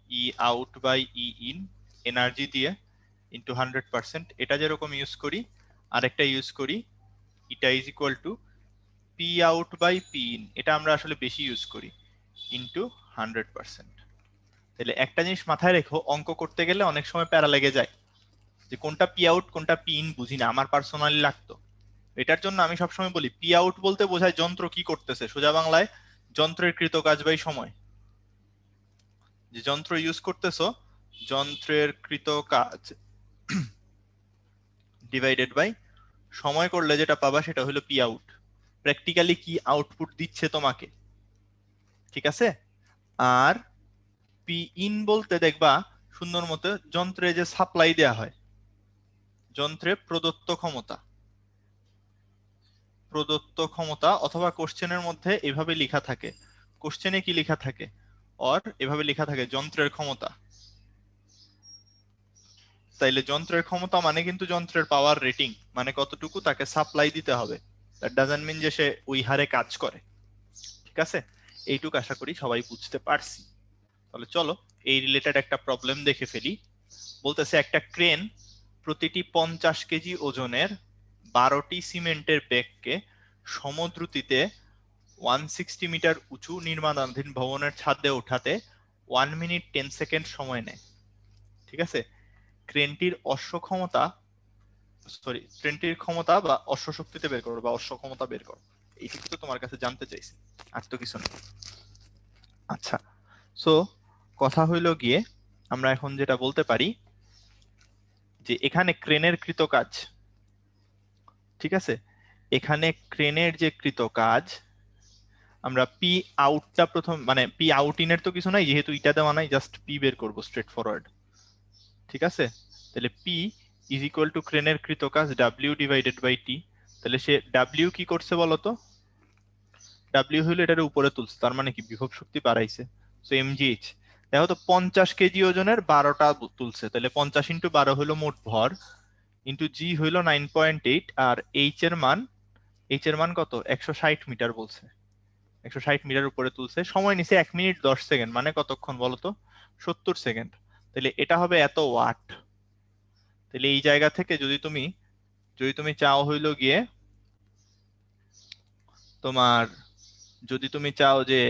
E out by E in energy দিয়ে ইন্টু 100%, এটা যেরকম ইউজ করি। আরেকটা ইউজ করি এটা is equal to P out by P in, এটা আমরা আসলে বেশি ইউজ করি ইন্টু 100%। তাহলে একটা জিনিস মাথায় রেখো, অঙ্ক করতে গেলে অনেক সময় প্যারা লেগে যায় যে কোনটা পি আউট কোনটা পি ইন বুঝি না, আমার পার্সোনালি লাগতো। এটার জন্য আমি সবসময় বলি পি আউট বলতে বোঝায় যন্ত্র কি করতেছে, সোজা বাংলায় যন্ত্রের কৃত কাজ বাই সময়। যে যন্ত্র ইউজ করতেছো, যন্ত্রের কৃত কাজ ডিভাইডেড বাই সময় করলে যেটা পাবা সেটা হলো পি আউট, প্র্যাকটিক্যালি কি আউটপুট দিচ্ছে তোমাকে, ঠিক আছে? আর পি ইন বলতে দেখবা সুন্দর মতো যন্ত্রে যে সাপ্লাই দেয়া হয়, যন্ত্রে প্রদত্ত ক্ষমতা, প্রদত্ত ক্ষমতা, অথবা কোশ্চেনের মধ্যে এভাবে লেখা থাকে, কোশ্চেনে কি লেখা থাকে অর এভাবে লেখা থাকে যন্ত্রের ক্ষমতা। তাইলে যন্ত্রের ক্ষমতা মানে কিন্তু যন্ত্রের পাওয়ার রেটিং, মানে কতটুকু তাকে সাপ্লাই দিতে হবে। দ্যাট ডাজন্ট মিন যে সে ওই হারে কাজ করে, ঠিক আছে? এইটুকু আশা করি সবাই বুঝতে পারছি। তাহলে চলো এই রিলেটেড একটা প্রবলেম দেখে ফেলি। বলতেছে একটা ক্রেন প্রতিটি 50 কেজি ওজনের 12টি সিমেন্টের ব্যাগকে সমদ্রুতিতে 160 মিটার উঁচু নির্মাণাধীন ভবনের ছাদে ওঠাতে 1 মিনিট 10 সেকেন্ড সময় নেয়, ঠিক আছে? ক্রেনটির অশ্ব ক্ষমতা, সরি ট্রেনটির ক্ষমতা বা অশ্ব শক্তিতে বের করো বা অশ্ব ক্ষমতা বের করো, এইটুকু তো তোমার কাছে জানতে চাইছি, আর তো কিছু নেই। আচ্ছা, সো কথা হইল গিয়ে আমরা এখন যেটা বলতে পারি যে এখানে ক্রেনের কৃত কাজ, ঠিক আছে, এখানে ক্রেনের যে কৃত কাজ আমরা পি আউটটা প্রথম, মানে পি আউট ইনের তো কিছু নাই যেহেতু এটা দেওয়া নাই, জাস্ট পি বের করবো স্ট্রেট ফরওয়ার্ড, ঠিক আছে? তাহলে পি ইজ ইকুয়াল টু ক্রেনের কৃত কাজ ডাব্লিউ ডিভাইডেড বাই টি। তাহলে সে ডাব্লিউ কি করছে বলতো? ডাব্লিউ হইলো এটার উপরে তুলছে, তার মানে কি বিভব শক্তি বাড়াইছে। সো এমজিএইচ দেখো তো 50 কেজি ওজনের 12টা তুলছে, তাহলে 50 ইন্টু 12 হইলো মোট ভর, ইন্টু জি হইলো 9.8, আর এইচ এর মান কত? 160 মিটার বলছে, 160 মিটার উপরে তুলছে, সময় নিছে 1 মিনিট 10 সেকেন্ড, মানে কতক্ষণ বলতো? 70 সেকেন্ড। তাহলে এটা হবে এত ওয়াট। তাহলে এই জায়গা থেকে যদি তুমি চাও হইলো গিয়ে তোমার, যদি তুমি চাও যে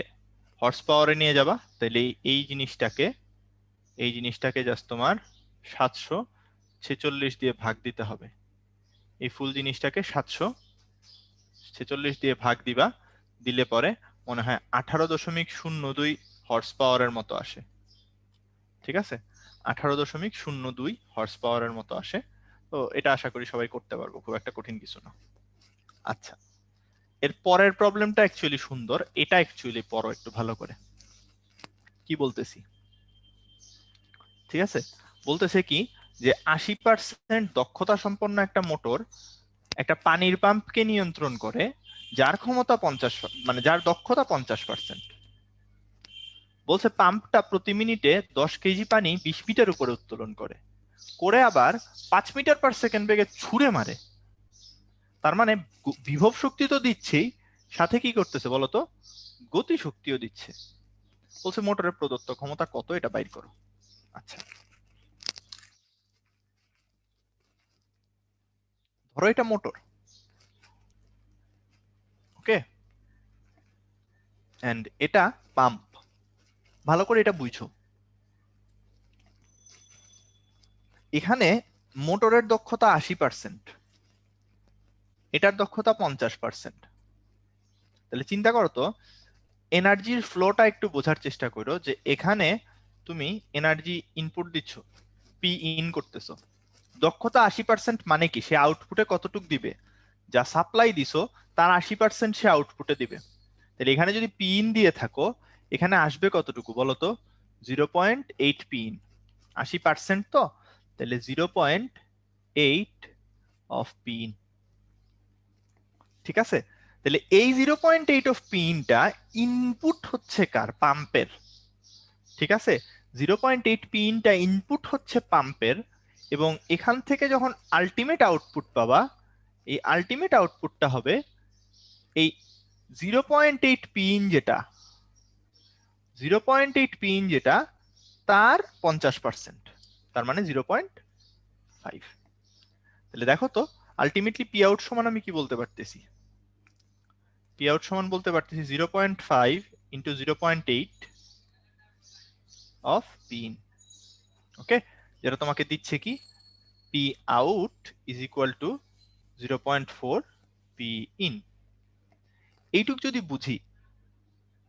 হর্স পাওয়ারে নিয়ে যাবা, তাহলে এই জিনিসটাকে জাস্ট তোমার 746 দিয়ে ভাগ দিতে হবে। এই ফুল জিনিসটাকে 746 দিয়ে ভাগ দিবা, দিলে পরে মনে হয় 18.02 হর্স পাওয়ারের মতো আসে, ঠিক আছে? 18.02 হর্স পাওয়ারের মতো আসে। তো এটা আশা করি সবাই করতে পারবো, খুব একটা কঠিন কিছু না। আচ্ছা, এর পরের প্রবলেমটা অ্যাকচুয়ালি সুন্দর, এটা অ্যাকচুয়ালি পড়ো একটু ভালো করে কি বলতেছি, ঠিক আছে? বলতেছে কি যে 80% দক্ষতা সম্পন্ন একটা মোটর একটা পানির পাম্পকে নিয়ন্ত্রণ করে যার ক্ষমতা 50, মানে যার দক্ষতা 50%। বলছে পাম্পটা প্রতি মিনিটে 10 কেজি পানি 20 মিটার উপরে উত্তোলন করে, করে আবার 5 মিটার পার সেকেন্ড বেগে ছুঁড়ে মারে। তার মানে বিভব শক্তি তো দিচ্ছেই, সাথে কি করতেছে বলতো? গতি শক্তিও দিচ্ছে। বলছে মোটরের প্রদত্ত ক্ষমতা কত, এটা বাইর করো। আচ্ছা, ধরো এটা মোটর, ওকে, এন্ড এটা পাম্প। ভালো করে এটা বুঝো, এখানে মোটরের দক্ষতা 80%, এটার দক্ষতা 50%। তাহলে চিন্তা করো তো, এনার্জির ফ্লোটা একটু বোঝার চেষ্টা করো, যে এখানে তুমি এনার্জি ইনপুট দিচ্ছ, পি ইন করতেছো, দক্ষতা 80% মানে কি সে আউটপুটে কতটুক দিবে, যা সাপ্লাই দিছো তার 80% সে আউটপুটে দিবে। তাহলে এখানে যদি পি ইন দিয়ে থাকো, এখানে আসবে কতটুকু বলো তো, 0.8 পি ইন, 80% তো, তাহলে 0.8 অফ পি ইন। ঠিক আছে, তাহলে এই 0.8 অফ পি ইনটা ইনপুট হচ্ছে কার, পাম্পের। ঠিক আছে, 0.8 পি ইনটা ইনপুট হচ্ছে পাম্পের, এবং এখান থেকে যখন আলটিমেট আউটপুট পাবা, এই আলটিমেট আউটপুটটা হবে এই 0.8 পি ইন যেটা, 0.8 পি ইন যেটা তার 50%, তার মানে 0.5। তাহলে দেখো তো, আলটিমেটলি পি আউট সমান আমি কি বলতে পারতেছি, পি আউট সমান বলতে পারতেছি 0.5 ইন্টু 0.8 অফ পি ইন। ওকে, যেটা তোমাকে দিচ্ছে কি, P out is equal two 0.4 P in. এইটুক যদি বুঝি,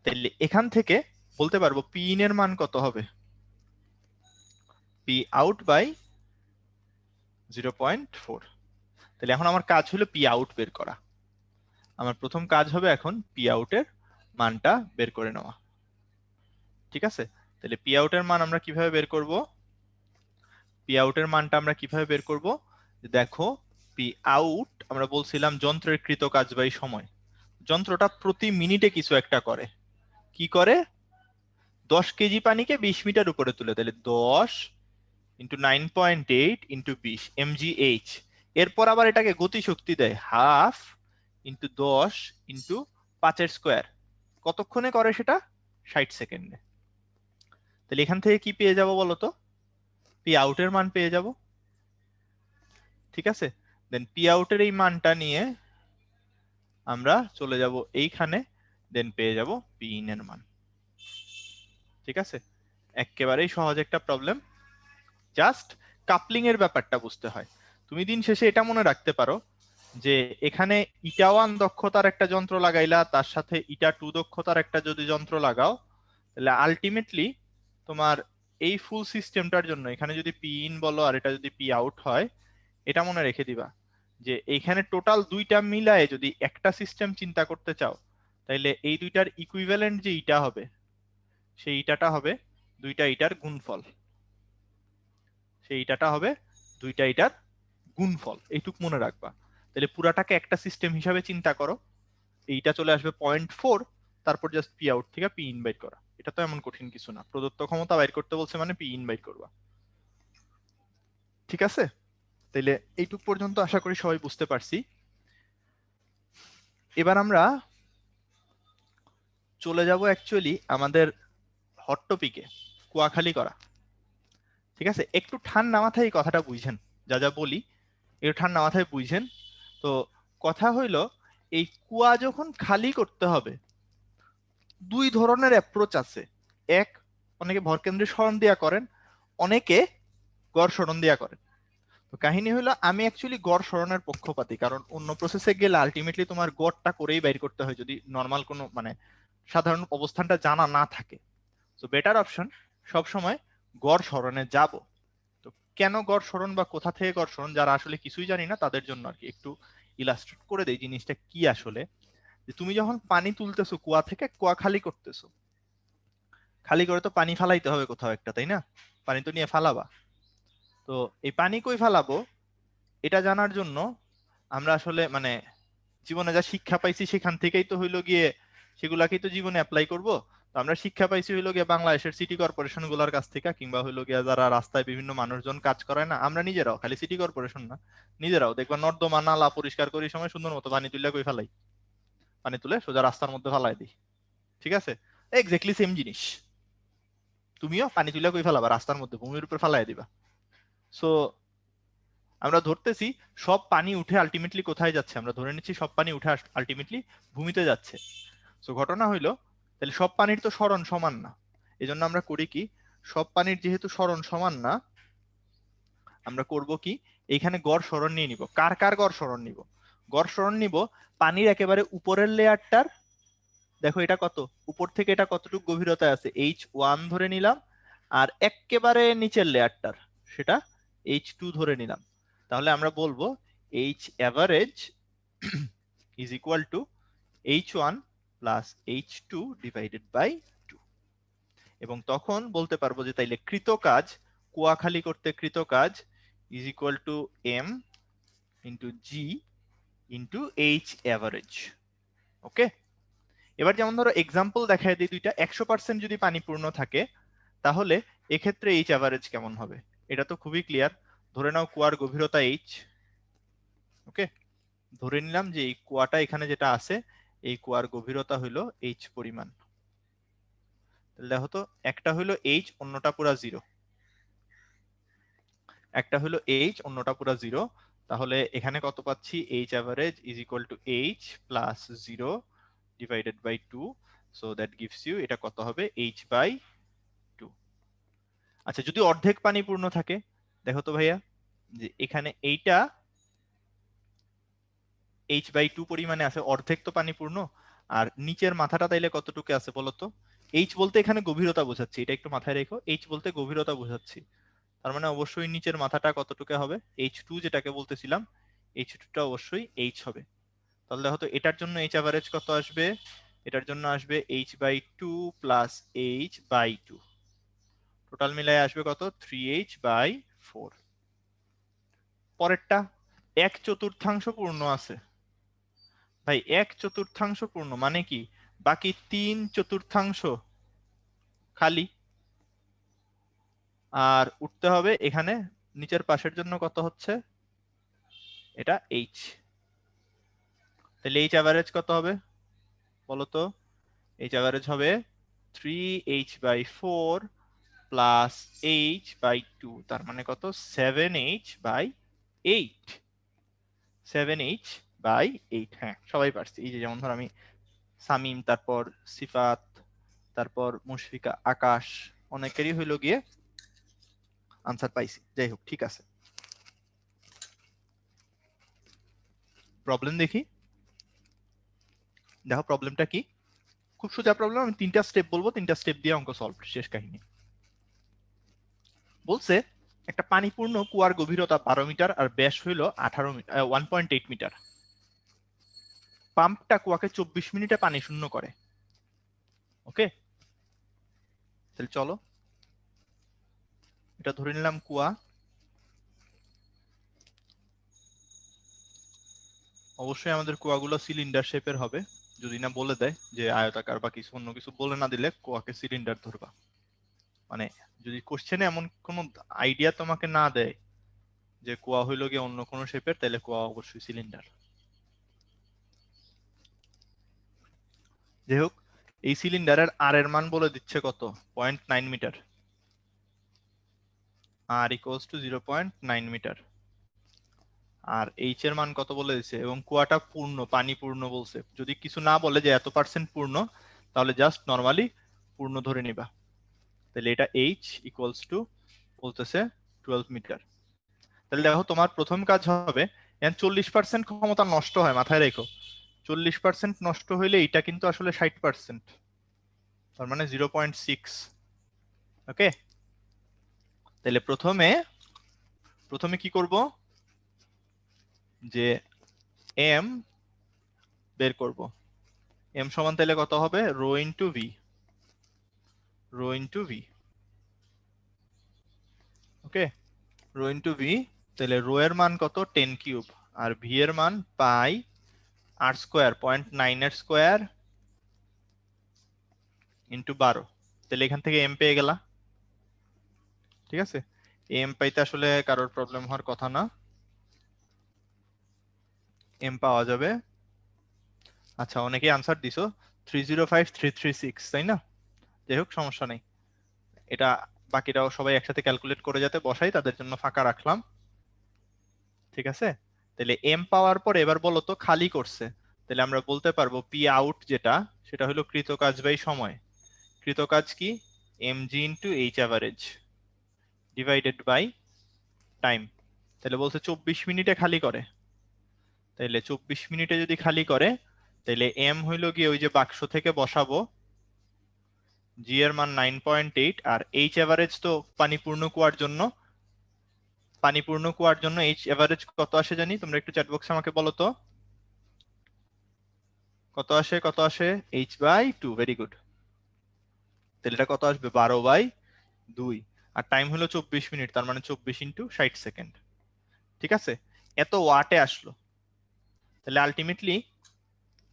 তাহলে এখান থেকে বলতে পারবো পি ইন এর মান কত হবে, পি আউট বাই 0.4। তাহলে এখন আমার কাজ হলো পি আউট বের করা। আমার প্রথম কাজ হবে এখন পি আউটের মানটা বের করে নেওয়া। ঠিক আছে, তাহলে পি আউটের মান আমরা কিভাবে বের করব, পি আউটের মানটা আমরা কিভাবে বের করব, দেখো পি আউট আমরা বলছিলাম যন্ত্রের কৃত কাজ বাই সময়। যন্ত্রটা প্রতি মিনিটে কিছু একটা করে, কি করে, 10 কেজি পানিকে 20 মিটার উপরে তুলে, তাহলে 10 ইন্টু 9.8 ইন্টু 20 mgh। এরপর আবার এটাকে গতিশক্তি দেয় হাফ ইন্টু 10 ইন্টু 5 স্কোয়ার। কতক্ষণে করে সেটা, 60 সেকেন্ডে। তাহলে এখান থেকে কি পেয়ে যাব বলো তো, পি আউটের মান পেয়ে যাব। ঠিক আছে, দেন পি আউটের এই মানটা নিয়ে আমরা চলে যাব এইখানে, দেন পেয়ে যাব পি ইন এর মান। ঠিক আছে, একেবারেই সহজ একটা প্রবলেম, জাস্ট কাপলিং এর ব্যাপারটা বুঝতে হয়। তুমি দিন শেষে এটা মনে রাখতে পারো যে এখানে ইটা 1 দক্ষতার একটা যন্ত্র লাগাইলা, তার সাথে ইটা 2 দক্ষতার একটা যদি যন্ত্র লাগাও, তাহলে আলটিমেটলি তোমার এই ফুল সিস্টেমটার জন্য এখানে যদি পি ইন বলো আর এটা যদি পি আউট হয়, এটা মনে রেখে দিবা যে এইখানে টোটাল দুইটা মিলায়ে যদি একটা সিস্টেম চিন্তা করতে চাও, তাইলে এই দুইটার ইকুইভ্যালেন্ট যে ইটা হবে, সেই ইটাটা হবে দুইটা ইটার গুণফল, সেই ইটাটা হবে দুইটা ইটার গুণফল, এইটুক মনে রাখবা। তাহলে পুরাটাকে একটা সিস্টেম হিসাবে চিন্তা করো, এইটা চলে আসবে 0.4, তারপর জাস্ট পি আউট থেকে পি ইন বাইর করা। এটা তো এমন কঠিন কিছু না, প্রদত্ত ক্ষমতা বাইর করতে বলছে মানে পি ইন বাইর করবা। ঠিক আছে, তাইলে এইটুক পর্যন্ত আশা করি সবাই বুঝতে পারছি। এবার আমরা চলে যাব অ্যাকচুয়ালি আমাদের হট টপিকে, কুয়াখালী করা। ঠিক আছে, একটু ঠান্ডা মাথায় এই কথাটা বুঝেন, যা যা বলি একটু ঠান্ডা মাথায় বুঝেন। তো কথা হইল, এই কুয়া যখন খালি করতে হবে, দুই ধরনের অ্যাপ্রোচ আছে। এক, অনেকে ভরকেন্দ্রের সরণ দিয়া করেন, অনেকে গড় সরণ দিয়া করেন। তো কাহিনী হলো, আমি অ্যাকচুয়ালি গড় সরণের পক্ষপাতী, কারণ অন্য প্রসেসে গেলে আলটিমেটলি তোমার গড়টা করেই বাইর করতে হয় যদি নর্মাল কোনো মানে সাধারণ অবস্থানটা জানা না থাকে। তো বেটার অপশন সবসময় গড় সরণে যাব। তো কেন গড় সরণ বা কোথা থেকে গড় সরণ, যারা আসলে কিছুই জানি না তাদের জন্য আর কি একটু ইলাস্ট্রেট করে দেই জিনিসটা কি আসলে। যে তুমি যখন পানি তুলতেছো কুয়া থেকে, কুয়া খালি করতেছো, খালি করে তো পানি ফালাইতে হবে কোথাও একটা, তাই না, পানি তো নিয়ে ফালাবা। তো এই পানি কই ফালাবো এটা জানার জন্য আমরা আসলে মানে জীবনে যা শিক্ষা পাইছি সেখান থেকেই তো হইলো গিয়ে সেগুলাকেই তো জীবনে অ্যাপ্লাই করব। তো আমরা শিক্ষা পাইছি হইলো গিয়ে বাংলাদেশের সিটি কর্পোরেশন গুলার কাছ থেকে, কিংবা হইলো গিয়ে যারা রাস্তায় বিভিন্ন মানুষজন কাজ করায় না, আমরা নিজেরাও, খালি সিটি কর্পোরেশন না, নিজেরাও দেখবা নর্দমা নালা পরিষ্কার করি সময় সুন্দর মতো পানি তুলে কই ফেলাই, পানি তুলে সোজা রাস্তার মধ্যে ফালাই দিই। ঠিক আছে, এক্স্যাক্টলি সেম জিনিস, তুমিও পানি তুলে কই ফেলাবা, রাস্তার মধ্যে ভূমির উপর ফালাই দিবা। সো আমরা ধরতেছি সব পানি উঠে আলটিমেটলি কোথায় যাচ্ছে, আমরা ধরে নিচ্ছি সব পানি উঠে আলটিমেটলি ভূমিতে যাচ্ছে। সো ঘটনা হইলো, তাহলে সব পানির তো সরণ সমান না। এই জন্য আমরা করি কি, সব পানির যেহেতু সরণ সমান না, আমরা করব কি, এইখানে গড় সরণ নিয়ে নিব। কার কার গড় সরণ নিব, গড় সরণ নিব পানির একেবারে উপরের লেয়ারটার, দেখো এটা কত, উপর থেকে এটা কতটুকু গভীরতায় আছে, H1 ধরে নিলাম, আর একেবারে নিচের লেয়ারটার সেটা H2 ধরে নিলাম। তাহলে আমরা বলবো H average is equal to H1 plus H2 divided by 2। এবং তখন বলতে পারবো যে তাইলে কৃত কাজ, কুয়া খালি করতে কৃত কাজ is equal to M into G into H average। ওকে, এবার যেমন ধরো এক্সাম্পল দেখায় দিই দুইটা, 100% যদি পানি পূর্ণ থাকে তাহলে এক্ষেত্রে H average কেমন হবে, এটা তো খুবই ক্লিয়ার। ধরে নাও কুয়ার গভীরতা H। ওকে, ধরে নিলাম যে এই কুয়াটা এখানে যেটা আছে এই কুয়ার গভীরতা হইলো H পরিমাণ। তাহলে দেখো তো, একটা হইলো H, অন্যটা পুরা জিরো, একটা হলো H, অন্যটা পুরা জিরো। তাহলে এখানে কত পাচ্ছি, H average is equal to H plus 0 divided by 2, so that gives you, এটা কত হবে, H by 2। আচ্ছা, যদি অর্ধেক পানি পূর্ণ থাকে, দেখো তো ভাইয়া যে এখানে এইটা H by 2 পরিমাণে আছে, অর্ধেক তো পানি পূর্ণ, আর নিচের মাথাটা তাইলে কতটুকু আছে বলো তো। H বলতে এখানে গভীরতা বোঝাচ্ছি, এটা একটু মাথায় রেখো, H বলতে গভীরতা বোঝাচ্ছি, তার মানে অবশ্যই নিচের মাথাটা কতটুকু হবে, H2 যেটাকে বলতেছিলাম, H2 টা অবশ্যই H হবে। তাহলে দেখো তো এটার জন্য H average কত আসবে, এটার জন্য আসবে H by 2 plus H by 2, total মিলাই আসবে কত, 3H by 4। পরেরটা 1/4 পূর্ণ আছে, ভাই 1/4 পূর্ণ মানে কি, বাকি 3/4 খালি, আর উঠতে হবে এখানে নিচের পাশের জন্য কত হচ্ছে, এটা H। তাহলে H average কত হবে বলতো, H average হবে 3H by 4 plus H by 2, তার মানে কত, 7H by 8। 7H by 8, হ্যাঁ সবাই পারছি। এই যে যেমন ধর আমি সামিম, তারপর সিফাত, তারপর মুশফিকা, আকাশ, অনেকেরই হইলো গিয়ে আনসার পাইছি। যাই হোক, ঠিক আছে, প্রবলেম দেখি। দেখো প্রবলেমটা কি, খুব সোজা প্রবলেম, আমি 3টা স্টেপ বলবো, 3টা স্টেপ দিয়ে অঙ্ক সলভ, শেষ কাহিনী। বলছে একটা পানিপূর্ণ কুয়ার গভীরতা 12 মিটার আর ব্যাস হইল 1.8 মিটার। পাম্পটা কুয়াকে 24 মিনিটে পানি শূন্য করে। ওকে, তাহলে চলো, এটা ধরে নিলাম কুয়া। অবশ্যই আমাদের কুয়াগুলো সিলিন্ডার শেপের হবে, যদি না বলে দেয় যে আয়তাকার বা কিছু অন্য কিছু বলে না দিলে কুয়াকে সিলিন্ডার ধরবা। মানে যদি কোশ্চেনে এমন কোন আইডিয়া তোমাকে না দেয় যে কুয়া হইলো গিয়ে অন্য কোনো শেপের, তাহলে কুয়া অবশ্যই সিলিন্ডার। যাই হোক, এই সিলিন্ডারের আর এর মান বলে দিচ্ছে কত, 0.9 মিটার, আর ইকুয়ালস টু 0.9 মিটার, আর এইচ এর মান কত বলে দিচ্ছে, এবং কুয়াটা পূর্ণ, পানি পূর্ণ বলছে। যদি কিছু না বলে যে এত পার্সেন্ট পূর্ণ, তাহলে জাস্ট নর্মালি পূর্ণ ধরে নিবা। তাহলে এটা এইচ ইকুয়ালস টু বলতেছে 12 মিটার। তাহলে দেখো তোমার প্রথম কাজ হবে, 40% ক্ষমতা নষ্ট হয়, মাথায় রেখো 40% নষ্ট হইলে এটা কিন্তু আসলে 60%, তার মানে 0.6। ওকে, তাহলে প্রথমে প্রথমে কি করব, যে এম বের করব। এম সমান তাহলে কত হবে, rho into V, rho into V. Okay, rho into V, তাহলে রো এর মান কত, 10 কিউব, আর ভি এর মান পাই আর স্কোয়ার, 0.9 এর স্কোয়ার ইন্টু 12। তাহলে এখান থেকে এম পেয়ে গেলা। ঠিক আছে, এম পাইতে আসলে কারোর প্রবলেম হওয়ার কথা না, এম পাওয়া যাবে। আচ্ছা, অনেকেই আনসার দিছো 305336, তাই না? যাই হোক, সমস্যা নেই, এটা বাকিরাও সবাই একসাথে ক্যালকুলেট করে যাতে বসাই, তাদের জন্য ফাঁকা রাখলাম। ঠিক আছে, তাহলে এম পাওয়ার পর এবার বলো তো খালি করছে, তাহলে আমরা বলতে পারবো পি আউট যেটা, সেটা হলো কৃতকাজ বাই সময়। কৃতকাজ কি, m g into h average divided by time. তাহলে বলছে 24 মিনিটে খালি করে, তাইলে 24 মিনিটে যদি খালি করে, তাইলে এম হইল গিয়ে ওই যে বাক্স থেকে বসাবো, জি এর মান 9.8, আর এইচ এভারেজ তো পানি পূর্ণ কুয়ার জন্য এইচ এভারেজ কত আসে জানি, তোমরা একটু চ্যাট বক্সে আমাকে বলো তো কত আসে। H/2, very good. তাহলে এটা কত আসবে, 12/2। আর টাইম হলো 24 মিনিট, তার মানে 24 ইন্টু 60 সেকেন্ড। ঠিক আছে, এত ওয়াটে আসলো। তাহলে আলটিমেটলি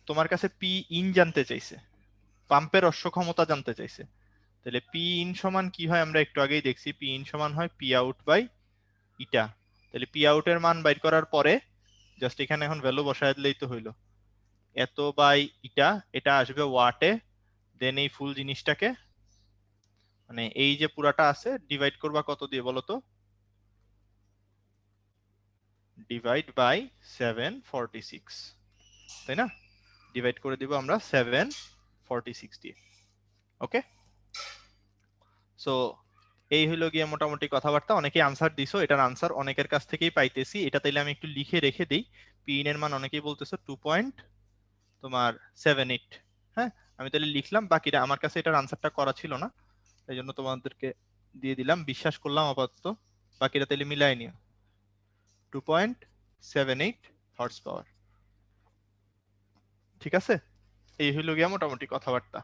তোমার কাছে পি ইন জানতে চাইছে, পাম্পের অশ্ব ক্ষমতা জানতে চাইছে। তাহলে পি ইন সমান কি হয়, আমরা একটু আগেই দেখছি, পি ইন সমান হয় পি আউট বাই ইটা। তাহলে পি আউটের মান বাইর করার পরে জাস্ট এখানে এখন ভ্যালু বসায় দিলেই তো হইলো, এত বাই ইটা, এটা আসবে ওয়াটে। দেন এই ফুল জিনিসটাকে, মানে এই যে পুরাটা আছে, ডিভাইড করবা কত দিয়ে বলো তো, ডিভাইড বাই 746, তাই না? ডিভাইড করে দিব আমরা 746 দিয়ে। ওকে, সো এই হইলো গিয়ে মোটামুটি কথাবার্তা। অনেকেই আনসার দিছো, এটার আনসার অনেকের কাছ থেকেই পাইতেছি। এটা তাইলে আমি একটু লিখে রেখে দিই। পিন এর মান অনেকেই বলতেছো 2.78। হ্যাঁ, আমি তাহলে লিখলাম, বাকিটা আমার কাছে এটার আনসারটা করা ছিল না, এই জন্য তোমাদেরকে দিয়ে দিলাম, বিশ্বাস করলাম আপাতত। বাকিটা তাহলে মিলাই নিও, 2.78 হর্স পাওয়ার। ঠিক আছে, এই হইলো গিয়া মোটামুটি কথাবার্তা।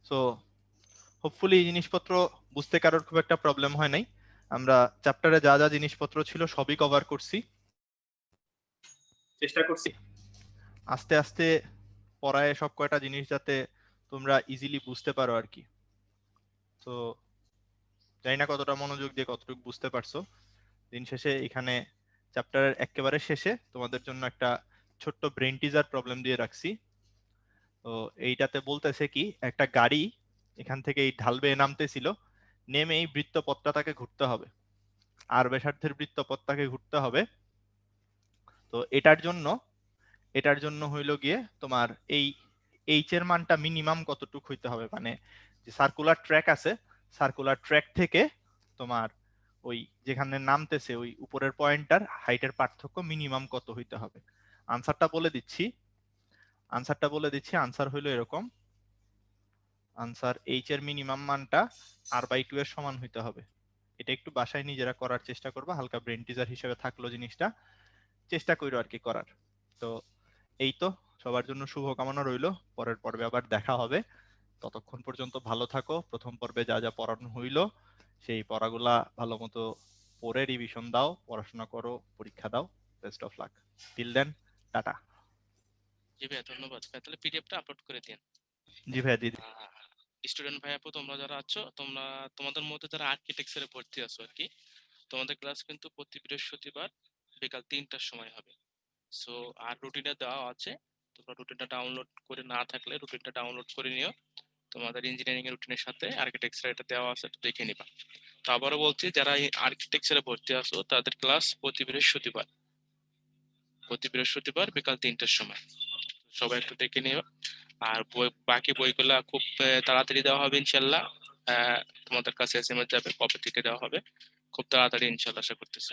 সো হোপফুলি এই জিনিসপত্র বুঝতে কারোর খুব একটা প্রবলেম হয় নাই। আমরা চ্যাপ্টারে যা যা জিনিসপত্র ছিল সবই কভার করছি, চেষ্টা করছি আস্তে আস্তে পড়ায় সব কয়টা জিনিস যাতে তোমরা ইজিলি বুঝতে পারো আর কি। তো জানি না কতটা মনোযোগ দিয়ে কতটুকু বুঝতে পারছো। দিন শেষে এখানে চ্যাপ্টারের একেবারে শেষে তোমাদের জন্য একটা ছোট্ট ব্রেন টিজার প্রবলেম দিয়ে রাখছি। তো এইটাতে বলতেছে কি, একটা গাড়ি এখান থেকে এই ঢাল বেয়ে নামতেছিল, নেমে এই বৃত্তপথটা তাকে ঘুরতে হবে, আর ব্যাসার্ধের বৃত্তপথ তাকে ঘুরতে হবে। তো এটার জন্য হইলো গিয়ে তোমার এই এইচ এর মানটা মিনিমাম কতটুক হইতে হবে, মানে যে সার্কুলার ট্র্যাক আছে, সার্কুলার ট্র্যাক থেকে তোমার ওই যেখানে নামতেছে ওই উপরের পয়েন্টটার হাইটের পার্থক্য মিনিমাম কত হইতে হবে। আনসারটা বলে দিচ্ছি, আনসার হইলো এরকম। আনসার এইচ এর মিনিমাম মানটা r/2 এর সমান হইতে হবে। এটা একটু বাসায় নিজেরা করার চেষ্টা করবা, হালকা ব্রেন টিজার হিসেবে থাকলো জিনিসটা, চেষ্টা করো আর কি করার। তো এই তো, সবার জন্য শুভকামনা রইলো, পরের পর্বে আবার দেখা হবে। ততক্ষণ পর্যন্ত ভালো থাকো, প্রথম পর্বে যা যা পড়ানো হইলো সেই পড়াগুলা ভালো মতো পড়ে রিভিশন দাও, পড়াশোনা করো, পরীক্ষা দাও। Best of luck, till then, tata. জি ভাইয়া, ধন্যবাদ ভাই। তাহলে পিডিএফটা আপলোড করে দিন। জি ভাইয়া, দিদি। স্টুডেন্ট ভাই আপু, তোমরা যারা আছো, তোমাদের মধ্যে যারা আর্কিটেকচারে ভর্তি আছো আর কি, তোমাদের ক্লাস কিন্তু প্রতি বৃহস্পতিবার বিকাল 3টার সময় হবে। সো আর রুটিনে দেওয়া আছে, তোমরা রুটিনটা ডাউনলোড করে না থাকলে রুটিনটা ডাউনলোড করে নিও। তোমাদের ইঞ্জিনিয়ারিং এর রুটিনের সাথে আর্কিটেকচার এটা দেওয়া আছে, একটু দেখে নিবা। তো আবারও বলছি, যারা এই আর্কিটেকচারে ভর্তি আছো তাদের ক্লাস প্রতি বৃহস্পতিবার বিকাল 3টার সময়। সবাই একটু দেখে নিও। আর বাকি বইগুলা খুব তাড়াতাড়ি দেওয়া হবে ইনশাল্লাহ। তোমাদের কাছে এসএমএস যাবে, কবে থেকে দেওয়া হবে, খুব তাড়াতাড়ি ইনশাল্লাহ আশা করতেছি।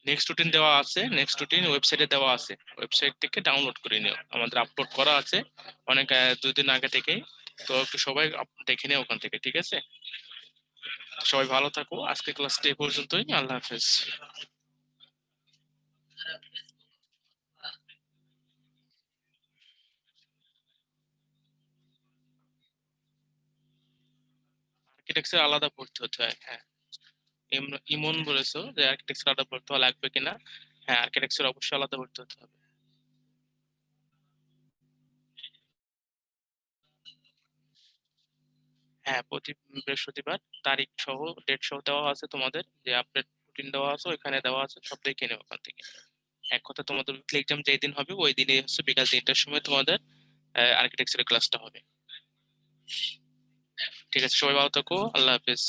নেক্সট রুটিন দেওয়া আছে, নেক্সট রুটিন ওয়েবসাইটে দেওয়া আছে, ওয়েবসাইট থেকে ডাউনলোড করে নিও, আমাদের আপলোড করা আছে অনেক 2 দিন আগে থেকেই। তো একটু সবাই দেখে নিও ওখান থেকে, ঠিক আছে? সবাই ভালো থাকো, আজকে ক্লাসটা এই পর্যন্তই, আল্লাহ হাফেজ। আর্কিটেকচার আলাদা পড়তে হতে হয়, হ্যাঁ। ইমন বলেছো যে আর্কিটেকচার আলাদা পড়তে লাগবে কিনা? হ্যাঁ, আর্কিটেকচার অবশ্যই আলাদা পড়তে হতে হবে। হ্যাঁ, প্রতি বৃহস্পতিবার তারিখ সহ, ডেট সহ দেওয়া আছে, তোমাদের যে আপডেট রুটিন দেওয়া আছে ওইখানে দেওয়া আছে, সব দেখে নেবে ওখান থেকে। এক কথা, তোমাদের উইকলি এক্সাম যেই দিন হবে ওই দিনই হচ্ছে বিকাল 3টার সময় তোমাদের আর্কিটেকচারের ক্লাসটা হবে। ঠিক আছে, সবাই ভালো থাকো, আল্লাহ হাফেজ।